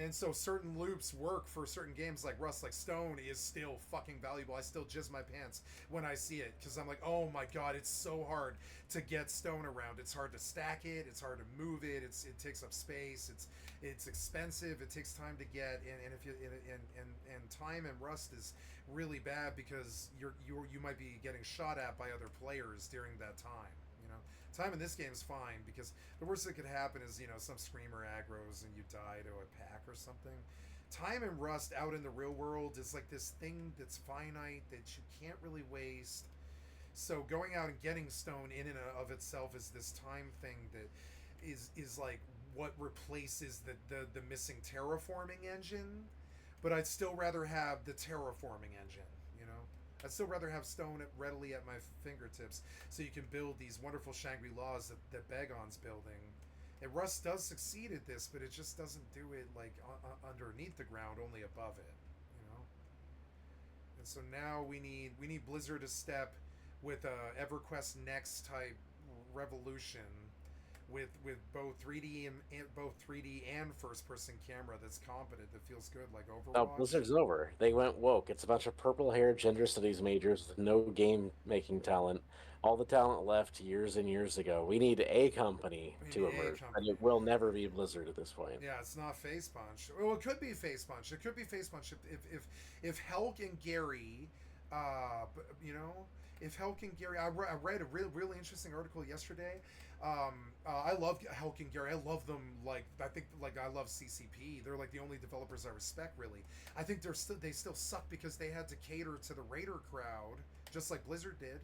And so certain loops work for certain games like Rust. Like stone is still fucking valuable. I still jizz my pants when I see it because I'm like, oh my god, it's so hard to get stone around. It's hard to stack it. It's hard to move it. It takes up space. It's expensive. It takes time to get. And if you and time in Rust is really bad because you might be getting shot at by other players during that time. Time in this game is fine because the worst that could happen is some screamer aggroes and you die to a pack or something. Time in Rust out in the real world is like this thing that's finite that you can't really waste. So going out and getting stone in and of itself is this time thing that is like what replaces the missing terraforming engine. But I'd still rather have the terraforming engine. I'd still rather have stone readily at my fingertips so you can build these wonderful Shangri-Las that Begon's building And Rust does succeed at this, but it just doesn't do it like underneath the ground, only above it, you know. And so now we need Blizzard to step with a EverQuest Next type revolution with both 3D and first person camera that's competent, that feels good, like No, Overwatch. Blizzard's over. They went woke. It's a bunch of purple-haired gender studies majors with no game-making talent. All the talent left years and years ago. We need a company We to need a emerge, and company. it will never be Blizzard at this point. Yeah, it's not Face Punch. Well, it could be Face Punch. It could be Face Punch if Helk and Gary, you know, if Helk and Gary. I read a really interesting article yesterday. I love Helk and Gary. I love them. Like I think like I love CCP. They're like the only developers I respect. Really, I think they still suck because they had to cater to the Raider crowd, just like Blizzard did.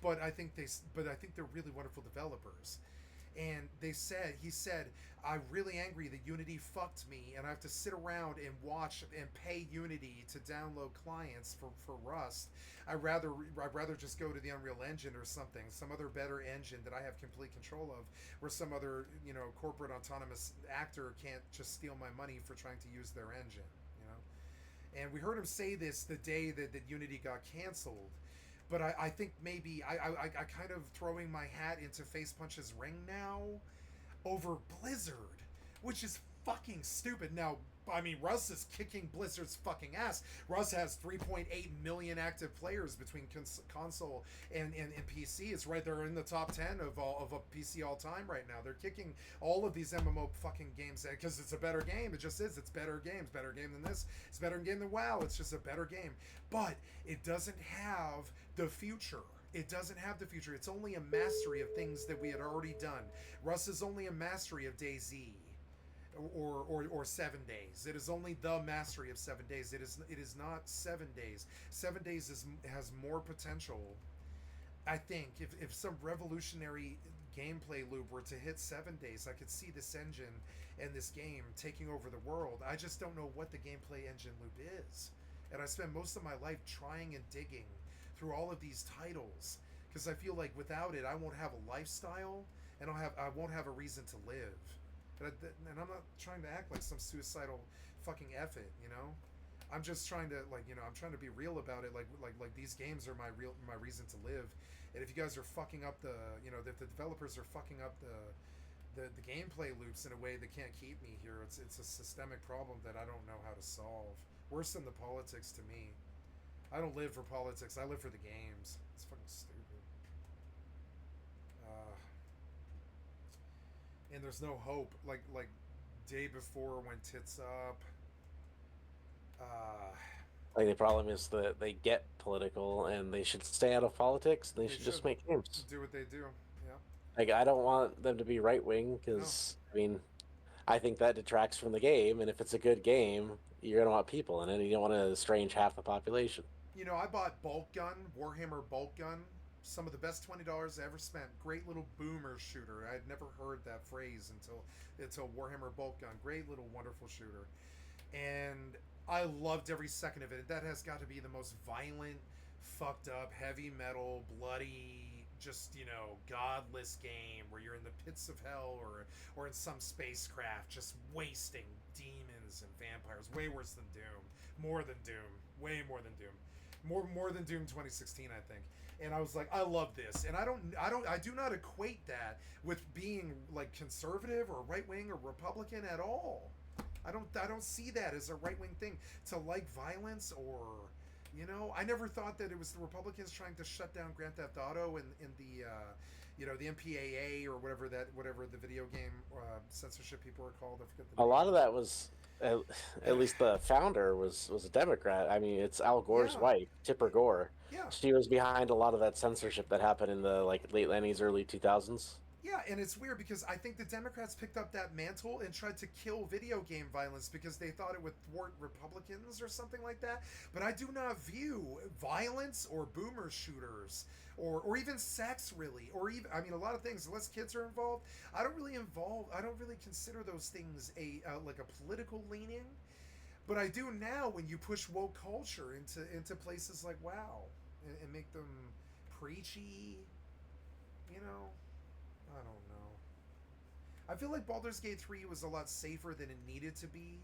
But I think they're really wonderful developers. And he said, I'm really angry that Unity fucked me, and I have to sit around and watch and pay Unity to download clients for Rust. I'd rather just go to the Unreal Engine or something, some other better engine that I have complete control of, where some other, you know, corporate autonomous actor can't just steal my money for trying to use their engine, you know. And we heard him say this the day that Unity got canceled. But I think maybe I kind of throwing my hat into Face Punch's ring now over Blizzard, which is fucking stupid. Now, I mean, Russ is kicking Blizzard's fucking ass. Russ has 3.8 million active players between console and PC. It's right there in the top 10 of a PC all time right now. They're kicking all of these MMO fucking games because it's a better game. It just is. It's better game than this. It's a better game than WoW. It's just a better game. But it doesn't have the future. It doesn't have the future. It's only a mastery of things that we had already done. Russ is only a mastery of DayZ. Or 7 days. It is only the mastery of 7 days. It is not 7 days. 7 days has more potential. I think if some revolutionary gameplay loop were to hit 7 days, I could see this engine and this game taking over the world. I just don't know what the gameplay engine loop is. And I spend most of my life trying and digging through all of these titles because I feel like without it I won't have a lifestyle and I won't have a reason to live. And I'm not trying to act like some suicidal fucking effort, you know. I'm just trying to I'm trying to be real about it. Like these games are my reason to live. And if you guys are fucking up if the developers are fucking up the gameplay loops in a way that can't keep me here, it's a systemic problem that I don't know how to solve. Worse than the politics to me. I don't live for politics. I live for the games. It's fucking stupid. And there's no hope. Like day before when tits up. Like the problem is that they get political and they should stay out of politics. They should just make games. Do what they do. Yeah. Like I don't want them to be right wing because I mean, I think that detracts from the game. And if it's a good game, you're gonna want people in it. And you don't want to estrange half the population. You know, I bought Bolt Gun, Warhammer Bolt Gun. Some of the best $20 I ever spent. Great little boomer shooter. I had never heard that phrase until Warhammer Bolt Gun. Great little wonderful shooter. And I loved every second of it. That has got to be the most violent, fucked up, heavy metal, bloody, just, you know, godless game where you're in the pits of hell or in some spacecraft just wasting demons and vampires. Way worse than Doom. More than Doom. Way more than Doom. More than Doom 2016, I think. And I was like, I love this. And I do not equate that with being like conservative or right wing or Republican at all. I don't see that as a right wing thing to like violence or, you know. I never thought that it was the Republicans trying to shut down Grand Theft Auto and the the MPAA or whatever the video game censorship people are called. I forget the name. A lot of that was at least the founder was a Democrat. I mean, it's Al Gore's wife, Tipper Gore. Yeah. She was behind a lot of that censorship that happened in the late 90s, early 2000s. Yeah, and it's weird because I think the Democrats picked up that mantle and tried to kill video game violence because they thought it would thwart Republicans or something like that. But I do not view violence or boomer shooters or even sex really, or even, I mean, a lot of things, unless kids are involved, I don't really consider those things like a political leaning. But I do now when you push woke culture into places like WoW and make them preachy, you know. I don't know. I feel like Baldur's Gate 3 was a lot safer than it needed to be,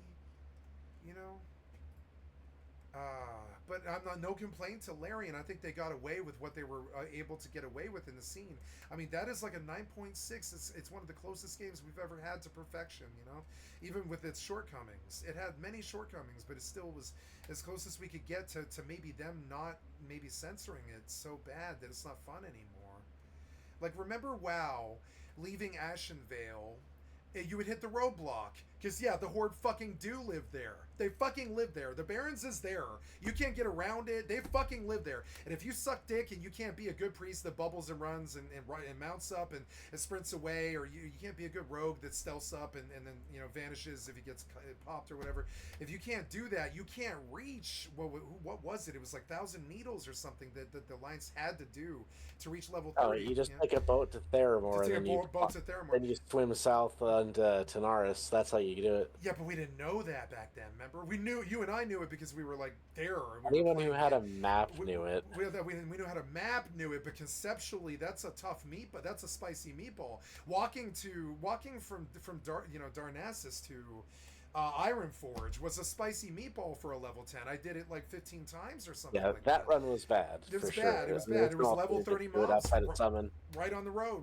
you know? But I'm not no complaint to Larry, and I think they got away with what they were able to get away with in the scene. I mean, that is like a 9.6. It's one of the closest games we've ever had to perfection, you know? Even with its shortcomings. It had many shortcomings, but it still was as close as we could get to maybe them not maybe censoring it so bad that it's not fun anymore. Like, remember WoW leaving Ashenvale? You would hit the roadblock. Because, yeah, the Horde fucking do live there. They fucking live there. The Barons is there. You can't get around it. They fucking live there. And if you suck dick and you can't be a good priest that bubbles and runs and mounts up and sprints away, or you can't be a good rogue that stealths up and then, you know, vanishes if he gets popped or whatever. If you can't do that, you can't reach, what was it? It was like 1,000 needles or something that the Alliance had to do to reach level 30. Oh, you just take a boat to Theramore, to take and a boat to Theramore. Then you swim south onto Tanaris. That's how you do it. Yeah, but we didn't know that back then, remember? We knew, you and I knew it because we were like there. Anyone who had a map knew it. We knew how to map knew it, but conceptually that's a tough meatball. That's a spicy meatball. Walking from Darnassus to Ironforge was a spicy meatball for a level 10. I did it like 15 times or something. Yeah, like that run was bad. It was for bad. Sure. It was bad. It was level 30 mobs outside of summon. right on the road,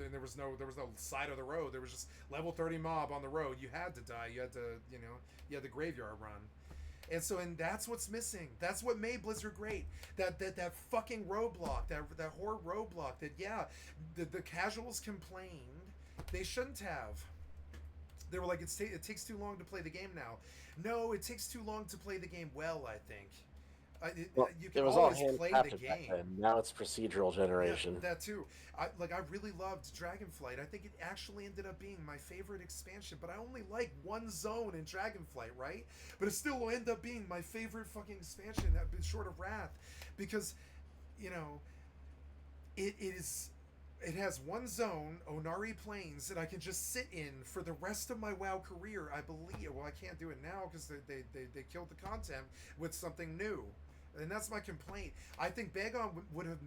and there was no side of the road. There was just level 30 mob on the road. You had to die. You had to, you had the graveyard run. And that's what's missing. That's what made Blizzard great. That fucking roadblock, that Horde roadblock. That the casuals complained. They shouldn't have. They were like, it takes too long to play the game now. No, it takes too long to play the game well, I think. You can always play the game. Now it's procedural generation. Yeah, that too. I really loved Dragonflight. I think it actually ended up being my favorite expansion, but I only like one zone in Dragonflight, right? But it still will end up being my favorite fucking expansion, short of Wrath, because, it has one zone, Onari Plains, that I can just sit in for the rest of my WoW career, I believe. Well, I can't do it now because they killed the content with something new. And that's my complaint. I think Bagon would have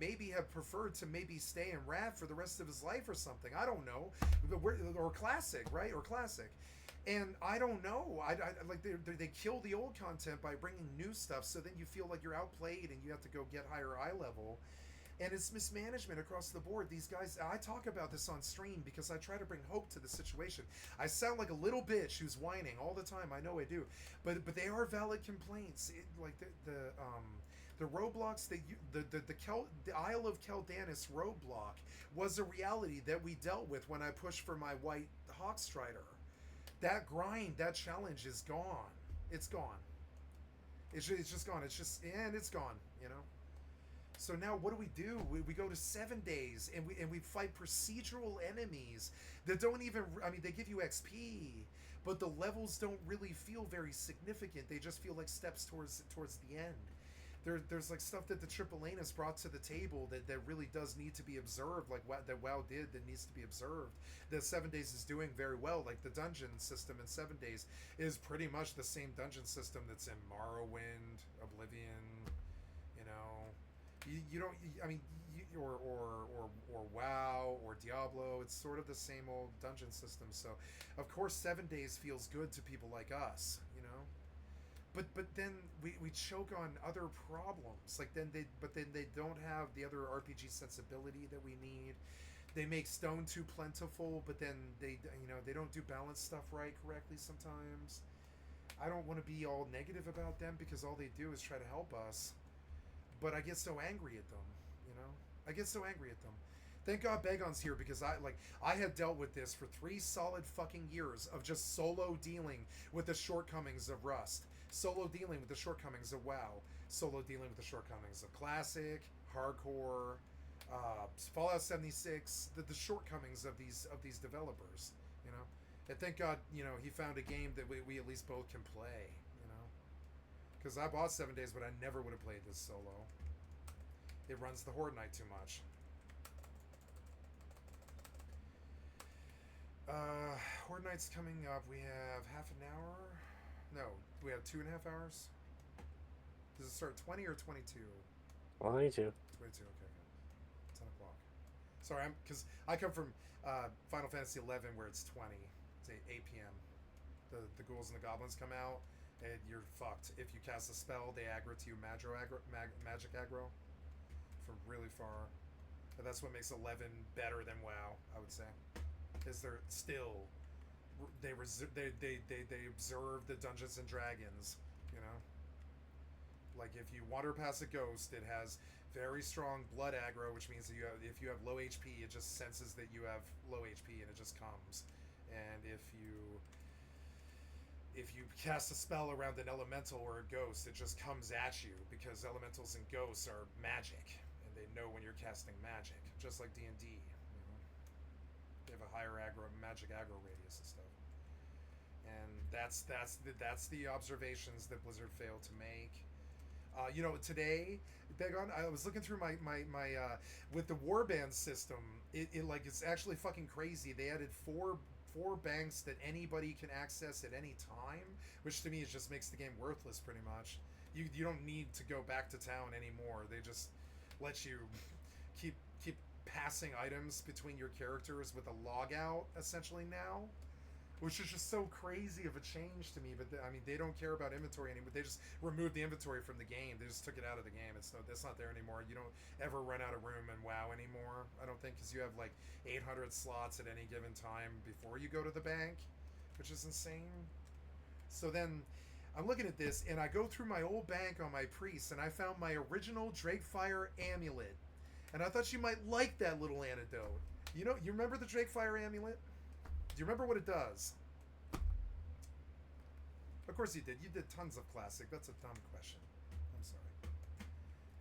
preferred to stay in Wrath for the rest of his life or something. I don't know. Or Classic, right? Or Classic. And I don't know. I like they kill the old content by bringing new stuff, so then you feel like you're outplayed and you have to go get higher eye level. And it's mismanagement across the board. These guys, I talk about this on stream because I try to bring hope to the situation. I sound like a little bitch who's whining all the time. I know I do, but they are valid complaints. Like the roadblocks that the Isle of Keldanis roadblock was a reality that we dealt with when I pushed for my white Hawkstrider. That grind, that challenge is gone. It's gone. It's just gone. It's gone. So now what do? We go to 7 days and we fight procedural enemies that don't even, they give you XP, but the levels don't really feel very significant. They just feel like steps towards the end. There's like stuff that the Triple Anus brought to the table that really does need to be observed, like that WoW did that needs to be observed. That 7 Days is doing very well. Like the dungeon system in 7 Days is pretty much the same dungeon system that's in Morrowind, Oblivion, or WoW or Diablo. It's sort of the same old dungeon system. So, of course, 7 Days feels good to people like us, But then we choke on other problems. Like then they don't have the other RPG sensibility that we need. They make stone too plentiful, but then they don't do balance stuff correctly sometimes. I don't want to be all negative about them because all they do is try to help us. But I get so angry at them, I get so angry at them. Thank God Bagon's here because I had dealt with this for 3 solid fucking years of just solo dealing with the shortcomings of Rust, solo dealing with the shortcomings of WoW, solo dealing with the shortcomings of Classic, Hardcore, Fallout 76, the shortcomings of these developers, And thank God, he found a game that we at least both can play. Because I bought 7 Days, but I never would have played this solo. It runs the Horde Knight too much. Horde Knight's coming up. We have half an hour. No, we have 2.5 hours. Does it start 20 or 22? 22. 22, okay. 10 o'clock. Sorry, because I come from Final Fantasy 11 where it's 20. It's 8 p.m. The ghouls and the goblins come out, and you're fucked. If you cast a spell, they aggro to you magic aggro from really far. But that's what makes 11 better than WoW, I would say. Is they're still they observe the Dungeons and Dragons, you know. Like if you wander past a ghost, it has very strong blood aggro, which means that if you have low HP, it just senses that you have low HP and it just comes. And if you cast a spell around an elemental or a ghost, it just comes at you because elementals and ghosts are magic and they know when you're casting magic, just like D&D. You know? They have a higher magic aggro radius and stuff. And that's the observations that Blizzard failed to make. You know, today, Begon, I was looking through my with the warband system. It's actually fucking crazy. They added four banks that anybody can access at any time, which to me just makes the game worthless. Pretty much, you don't need to go back to town anymore. They just let you keep passing items between your characters with a logout essentially now. Which is just so crazy of a change to me, but I mean, they don't care about inventory anymore. They just removed the inventory from the game. They just took it out of the game. It's not there anymore. You don't ever run out of room in WoW anymore. I don't think, because you have like 800 slots at any given time before you go to the bank, which is insane. So then I'm looking at this, and I go through my old bank on my priest, and I found my original Drakefire amulet, and I thought you might like that little antidote. You know, you remember the Drakefire amulet? Do you remember what it does? Of course you did. You did tons of classic. That's a dumb question. I'm sorry.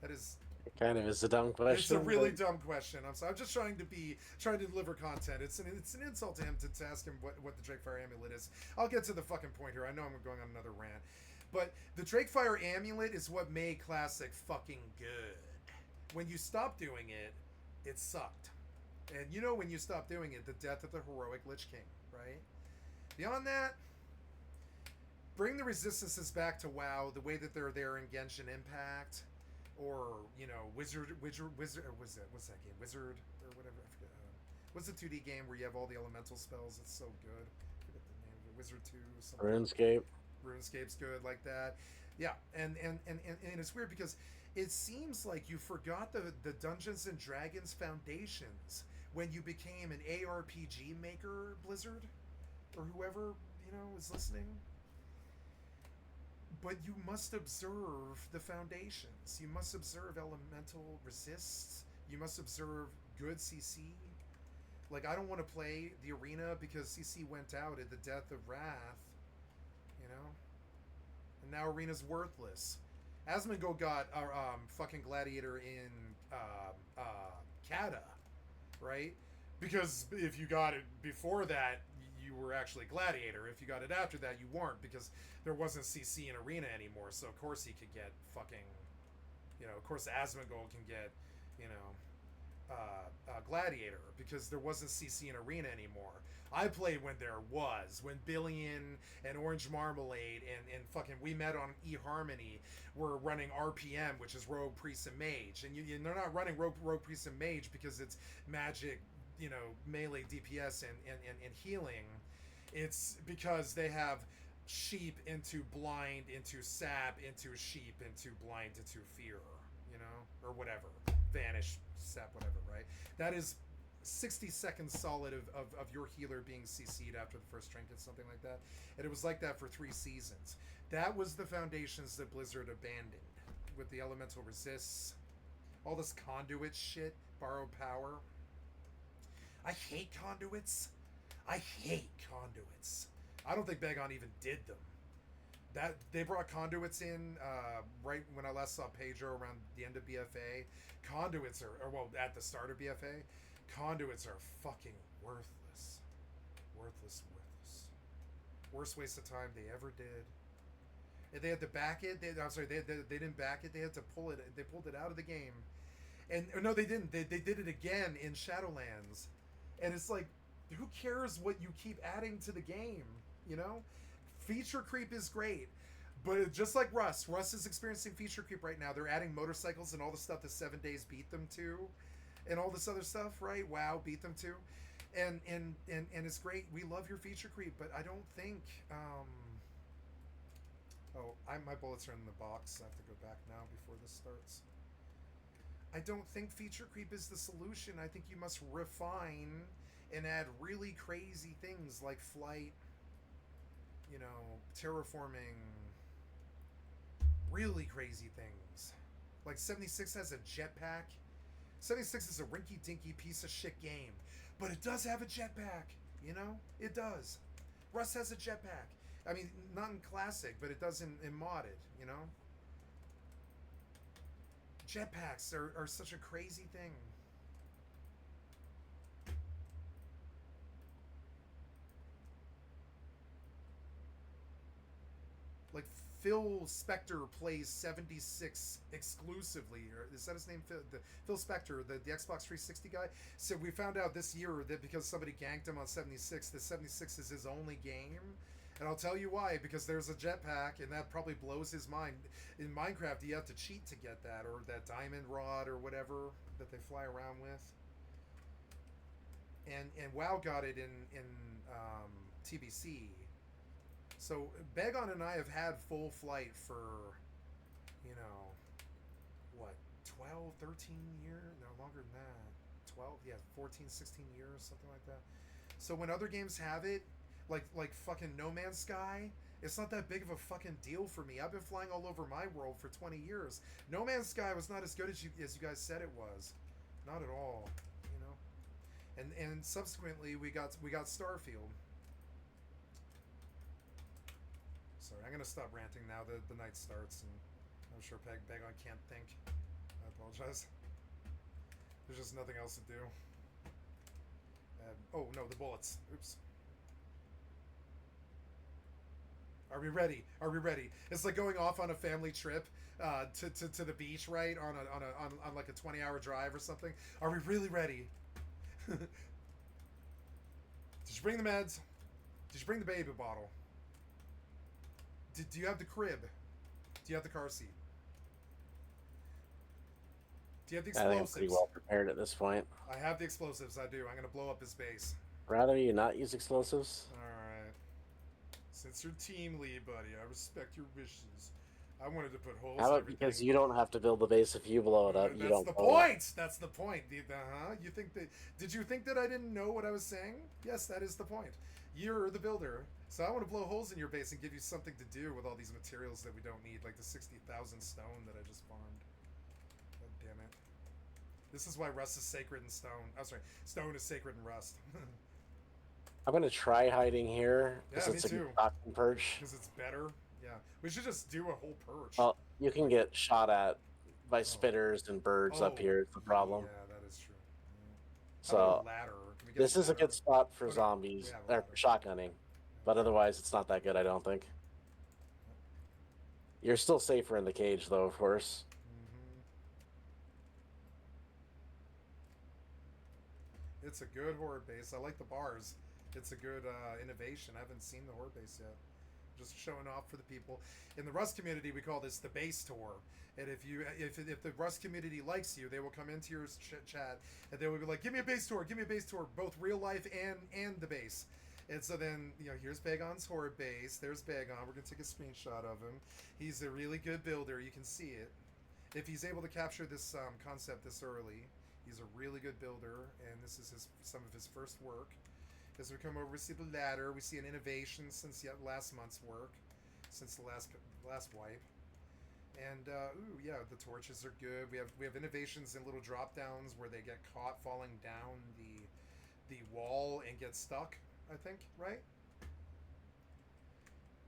That is... It kind of is a dumb question. It's a really dumb question. I'm sorry. I'm just trying to deliver content. It's an insult to him to ask him what the Drakefire amulet is. I'll get to the fucking point here. I know I'm going on another rant. But the Drakefire amulet is what made classic fucking good. When you stopped doing it, it sucked. And you know when you stop doing it, the death of the heroic Lich King, right? Beyond that, bring the resistances back to WoW the way that they're there in Genshin Impact, or you know, Wizard, or what's that game? Wizard or whatever. I forget. What's the 2D game where you have all the elemental spells? It's so good. I forget the name of it. Wizard 2 or something. RuneScape. RuneScape's good like that. Yeah, and it's weird because it seems like you forgot the Dungeons and Dragons foundations when you became an ARPG maker, Blizzard, or whoever, you know, is listening. But you must observe the foundations. You must observe elemental resists. You must observe good CC. Like, I don't want to play the arena because CC went out at the death of Wrath, you know? And now arena's worthless. Asmongold got fucking Gladiator in Kata, right? Because if you got it before that, you were actually Gladiator. If you got it after that, you weren't, because there wasn't CC in Arena anymore. So of course he could get fucking, you know, of course Asmongold can get, you know, Gladiator, because there wasn't CC in Arena anymore. I played when there was, when Billion and Orange Marmalade and fucking We Met on eHarmony were running RPM, which is Rogue, Priest, and Mage. And they're not running Rogue, Priest, and Mage because it's magic, you know, melee DPS and healing. It's because they have sheep into blind, into sap, into sheep, into blind, into fear, you know, or whatever. Vanish, sap, whatever, right? That is 60 seconds solid of your healer being CC'd after the first trinket, something like that. And it was like that for 3 seasons. That was the foundations that Blizzard abandoned with the elemental resists, all this conduit shit, borrowed power. I hate conduits. I hate conduits. I don't think Begon even did them. That they brought conduits in right when I last saw Pedro around the end of BFA. Conduits are, or well, at the start of BFA, conduits are fucking worthless. Worthless. Worst waste of time they ever did. And they had to back it. They didn't back it. They had to pull it. They pulled it out of the game. And no, they didn't. They did it again in Shadowlands. And it's like, who cares what you keep adding to the game? You know, feature creep is great. But just like Russ is experiencing feature creep right now. They're adding motorcycles and all the stuff that 7 Days beat them to. and all this other stuff, right? WoW beat them too, and it's great. We love your feature creep, but I don't think. Oh, my bullets are in the box. I have to go back now before this starts. I don't think feature creep is the solution. I think you must refine and add really crazy things like flight, you know, terraforming, really crazy things. Like 76 has a jetpack. 76 is a rinky-dinky piece of shit game, but it does have a jetpack, you know? It does. Rust has a jetpack. I mean, not in classic, but it does in modded, you know? Jetpacks are such a crazy thing. Like Phil Spector plays 76 exclusively. Or is that his name? Phil Spector, the Xbox 360 guy. So we found out this year that because somebody ganked him on 76, that 76 is his only game. And I'll tell you why, because there's a jetpack, and that probably blows his mind. In Minecraft, you have to cheat to get that, or that diamond rod, or whatever that they fly around with. And WoW got it in TBC. So Begon and I have had full flight for, you know, what, 12, 13 years? No, longer than that. 12? Yeah, 14, 16 years, something like that. So when other games have it, like fucking No Man's Sky, it's not that big of a fucking deal for me. I've been flying all over my world for 20 years. No Man's Sky was not as good as you guys said it was. Not at all, you know. And subsequently we got Starfield. Sorry, I'm gonna stop ranting now. The night starts, and I'm sure Begon can't think. I apologize. There's just nothing else to do. Oh no, the bullets. Oops. Are we ready? Are we ready? It's like going off on a family trip to the beach, right? On like a 20-hour drive or something. Are we really ready? Did you bring the meds? Did you bring the baby bottle? Do you have the crib? Do you have the car seat? Do you have the explosives? I think I'm pretty well prepared at this point. I have the explosives. I do. I'm gonna blow up his base. Rather you not use explosives? Alright. Since you're team lead, buddy, I respect your wishes. I wanted to put holes How in about everything. because you don't have to build the base if you blow it up, you don't That's the blow it up. point! That's the point. You think that... Did you think that I didn't know what I was saying? Yes, that is the point. You're the builder. So I want to blow holes in your base and give you something to do with all these materials that we don't need, like the 60,000 stone that I just farmed. God damn it. This is why rust is sacred in stone. I'm sorry, stone is sacred in rust. I'm gonna try hiding here Yeah, because it's me a too. good perch. Because it's better. Yeah. We should just do a whole perch. Well, you can get shot at by spitters and birds up here. Is the problem. Yeah, that is true. Yeah. So How about a ladder? Can we get this is a ladder? good spot for Okay, zombies we have a or ladder. shotgunning, but otherwise it's not that good. I don't think. You're still safer in the cage, though, of course. It's a good horde base. I like the bars. It's a good innovation. I haven't seen the horde base yet. Just showing off for the people. In the Rust community, we call this the base tour. And if the Rust community likes you, they will come into your chat and they will be like, "Give me a base tour. Give me a base tour, both real life and the base." And so then, you know, here's Begon's horde base. There's Begon. We're gonna take a screenshot of him. He's a really good builder. You can see it. If he's able to capture this concept this early, he's a really good builder, and this is some of his first work. As we come over, we see the ladder. We see an innovation since last month's work, since the last wipe. And ooh, yeah, the torches are good. We have innovations in little drop downs where they get caught falling down the wall and get stuck. I think, right?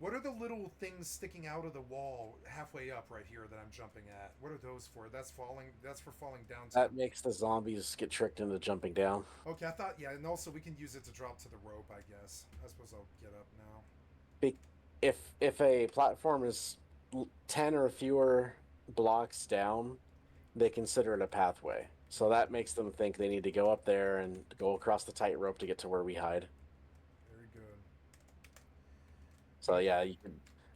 What are the little things sticking out of the wall halfway up right here that I'm jumping at? What are those for? That's for falling down. That makes the zombies get tricked into jumping down. Okay, I thought, yeah, and also we can use it to drop to the rope, I guess. I suppose I'll get up now. If a platform is 10 or fewer blocks down, they consider it a pathway. So that makes them think they need to go up there and go across the tightrope to get to where we hide. Very good. So yeah, you can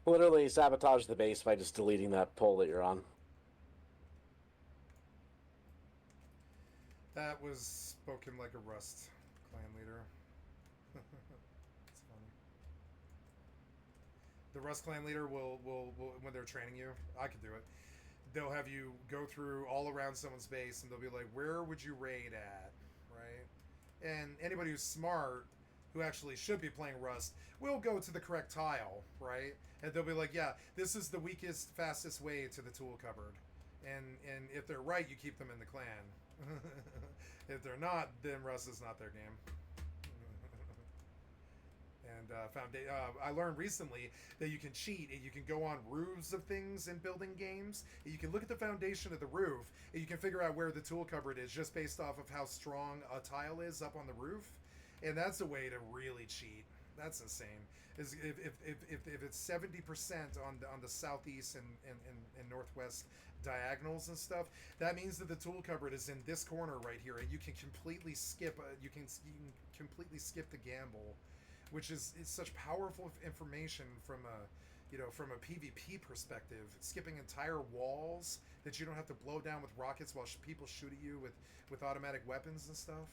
literally sabotage the base by just deleting that pole that you're on. That was spoken like a Rust clan leader. It's funny. The Rust clan leader will when they're training you, I could do it. They'll have you go through all around someone's base, and they'll be like, "Where would you raid at?" Right? And anybody who's smart, who actually should be playing Rust, will go to the correct tile, right? And they'll be like, "Yeah, this is the weakest, fastest way to the tool cupboard." And if they're right, you keep them in the clan. If they're not, then Rust is not their game. And I learned recently that you can cheat and you can go on roofs of things in building games. And you can look at the foundation of the roof and you can figure out where the tool cupboard is just based off of how strong a tile is up on the roof. And that's a way to really cheat. That's insane. Is if it's 70% on the southeast and northwest diagonals and stuff, that means that the tool cupboard is in this corner right here, and you can completely skip. You can completely skip the gamble, which is such powerful information from a PvP perspective. Skipping entire walls that you don't have to blow down with rockets while people shoot at you with automatic weapons and stuff.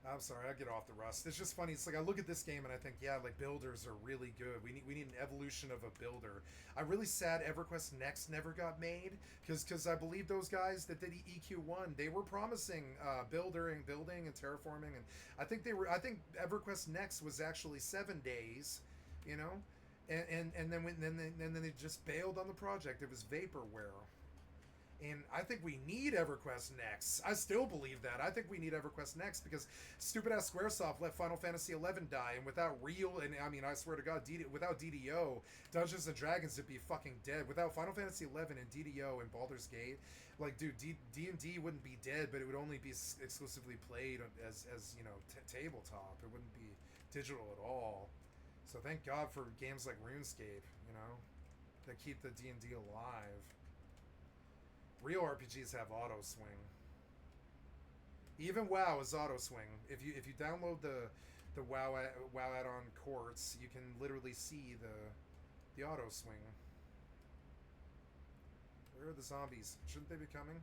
I'm sorry, I get off the Rust. It's just funny. It's like I look at this game and I think, yeah, like builders are really good. We need an evolution of a builder. I'm really sad EverQuest Next never got made because I believe those guys that did EQ1, they were promising building and terraforming, and I think EverQuest Next was actually 7 days, you know, and then they just bailed on the project. It was vaporware. And I think we need EverQuest Next. I still believe that. I think we need EverQuest Next because stupid-ass Squaresoft let Final Fantasy XI die, and without I swear to God, without DDO, Dungeons & Dragons would be fucking dead. Without Final Fantasy XI and DDO and Baldur's Gate, like, dude, D&D wouldn't be dead, but it would only be exclusively played as tabletop. It wouldn't be digital at all. So thank God for games like RuneScape, that keep the D&D alive. Real RPGs have auto swing. Even WoW is auto swing. If you download the WoW add-on Quartz, you can literally see the auto swing. Where are the zombies? Shouldn't they be coming?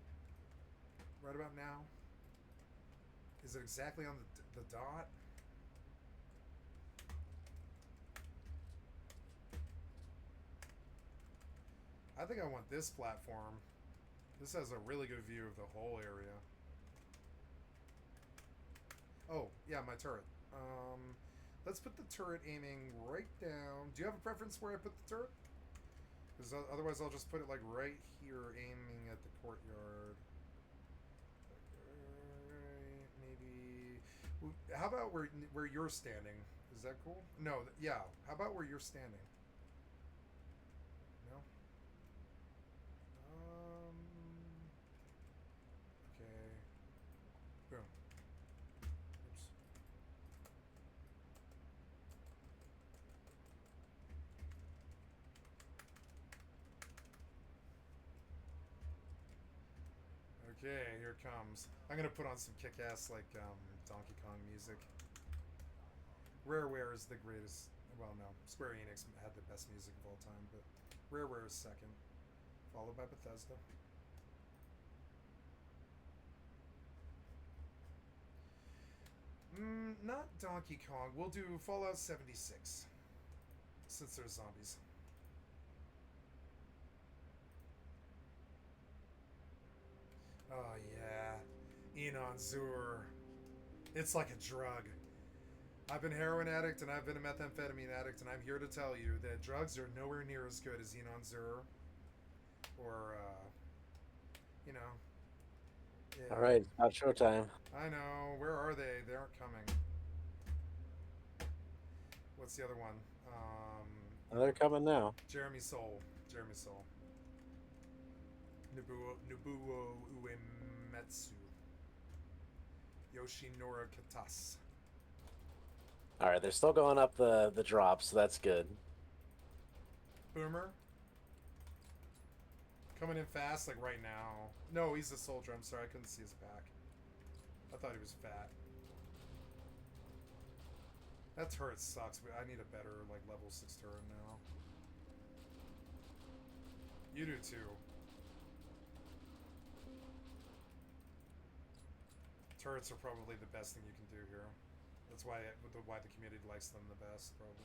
Right about now? Is it exactly on the dot? I think I want this platform. This has a really good view of the whole area. Oh, yeah, my turret. Let's put the turret aiming right down. Do you have a preference where I put the turret? Because otherwise I'll just put it like right here, aiming at the courtyard. Maybe. How about where you're standing? Is that cool? No, yeah. How about where you're standing? No? Okay. Boom. Oops. Okay, here it comes. I'm gonna put on some kick-ass Donkey Kong music. Rareware is the greatest. Well, no, Square Enix had the best music of all time, but Rareware is second, followed by Bethesda. Not Donkey Kong. We'll do Fallout 76, since there's zombies. Oh yeah, Enon Zur. It's like a drug. I've been a heroin addict and I've been a methamphetamine addict, and I'm here to tell you that drugs are nowhere near as good as Enon Zur. Or, yeah. All right, it's not showtime. I know. Where are they? They aren't coming. What's the other one? They're coming now. Jeremy Soule. Nobuo Uematsu. Yoshinori Katas. All right, they're still going up the drop, so that's good. Boomer. Coming in fast, like right now. No, he's a soldier. I'm sorry, I couldn't see his back. I thought he was fat. That turret sucks, but I need a better, like, level 6 turret now. You do too. Turrets are probably the best thing you can do here. That's why the community likes them the best, probably.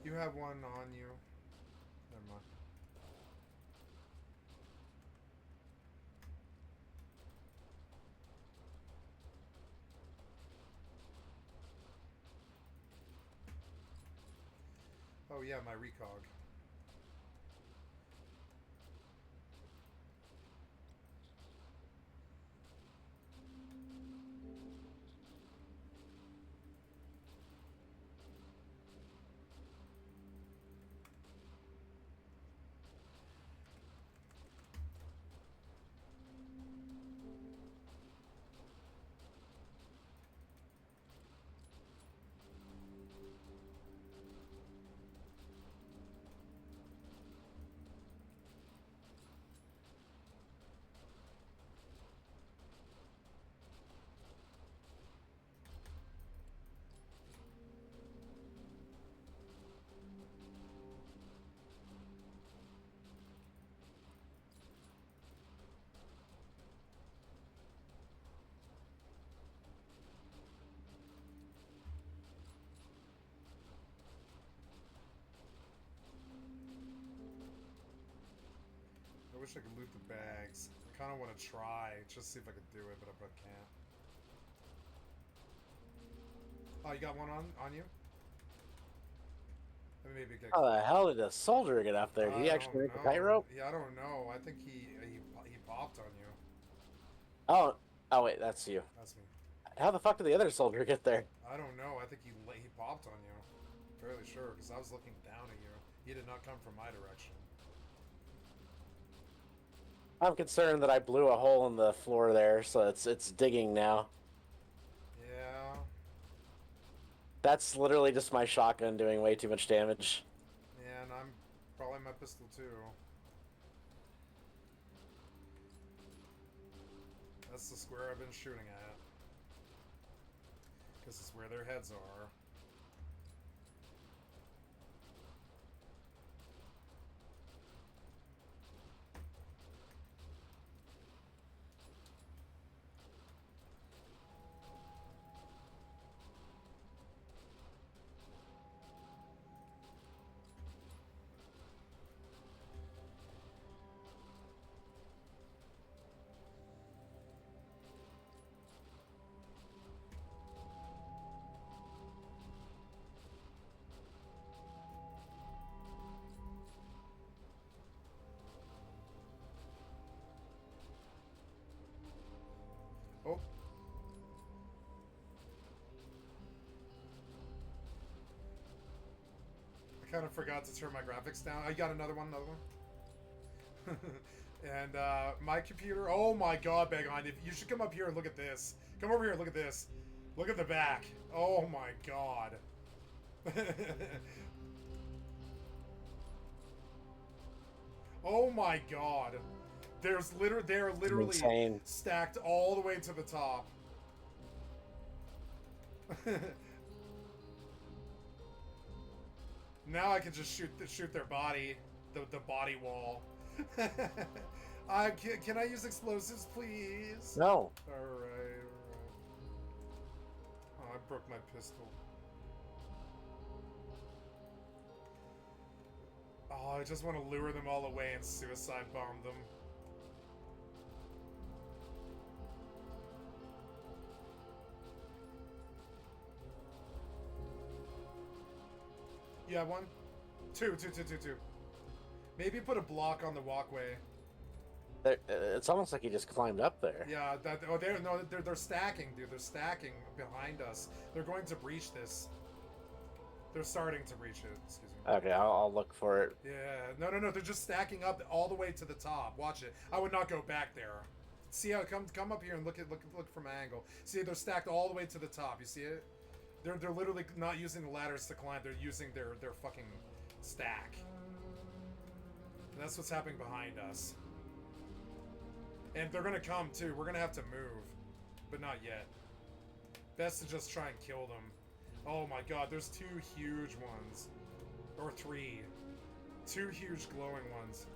You have one on you. Never mind. Oh yeah, my recog. I wish I could loot the bags. I kind of want to try, just see if I could do it, but I can't. Oh, you got one on you? Maybe get. How the hell did a soldier get up there? Did he actually make the tightrope? Yeah, I don't know. I think he popped on you. Oh wait, that's you. That's me. How the fuck did the other soldier get there? I don't know. I think he popped on you. Fairly sure, because I was looking down at you. He did not come from my direction. I'm concerned that I blew a hole in the floor there, so it's digging now. Yeah. That's literally just my shotgun doing way too much damage. Yeah, and I'm probably my pistol too. That's the square I've been shooting at. Because it's where their heads are. Oh. I kind of forgot to turn my graphics down. I got another one. And my computer. Oh my god, Begon. You should come up here and look at this. Come over here and look at this. Look at the back. Oh my god. Oh my god. They're literally Insane. stacked all the way to the top. Now I can just shoot their body, the body wall. Can I use explosives, please? No. All right. Oh, I broke my pistol. Oh, I just want to lure them all away and suicide bomb them. You have one? Two. Maybe put a block on the walkway. It's almost like he just climbed up there. Yeah, they're stacking, dude. They're stacking behind us. They're going to breach this. They're starting to breach it. Excuse me. Okay, I'll look for it. Yeah, no. They're just stacking up all the way to the top. Watch it. I would not go back there. See how come up here and look from an angle. See, they're stacked all the way to the top. You see it? They're literally not using the ladders to climb. They're using their fucking stack. And that's what's happening behind us. And they're gonna come too. We're gonna have to move, but not yet. Best to just try and kill them. Oh my god, there's 2 huge ones. Or 3. 2 huge glowing ones.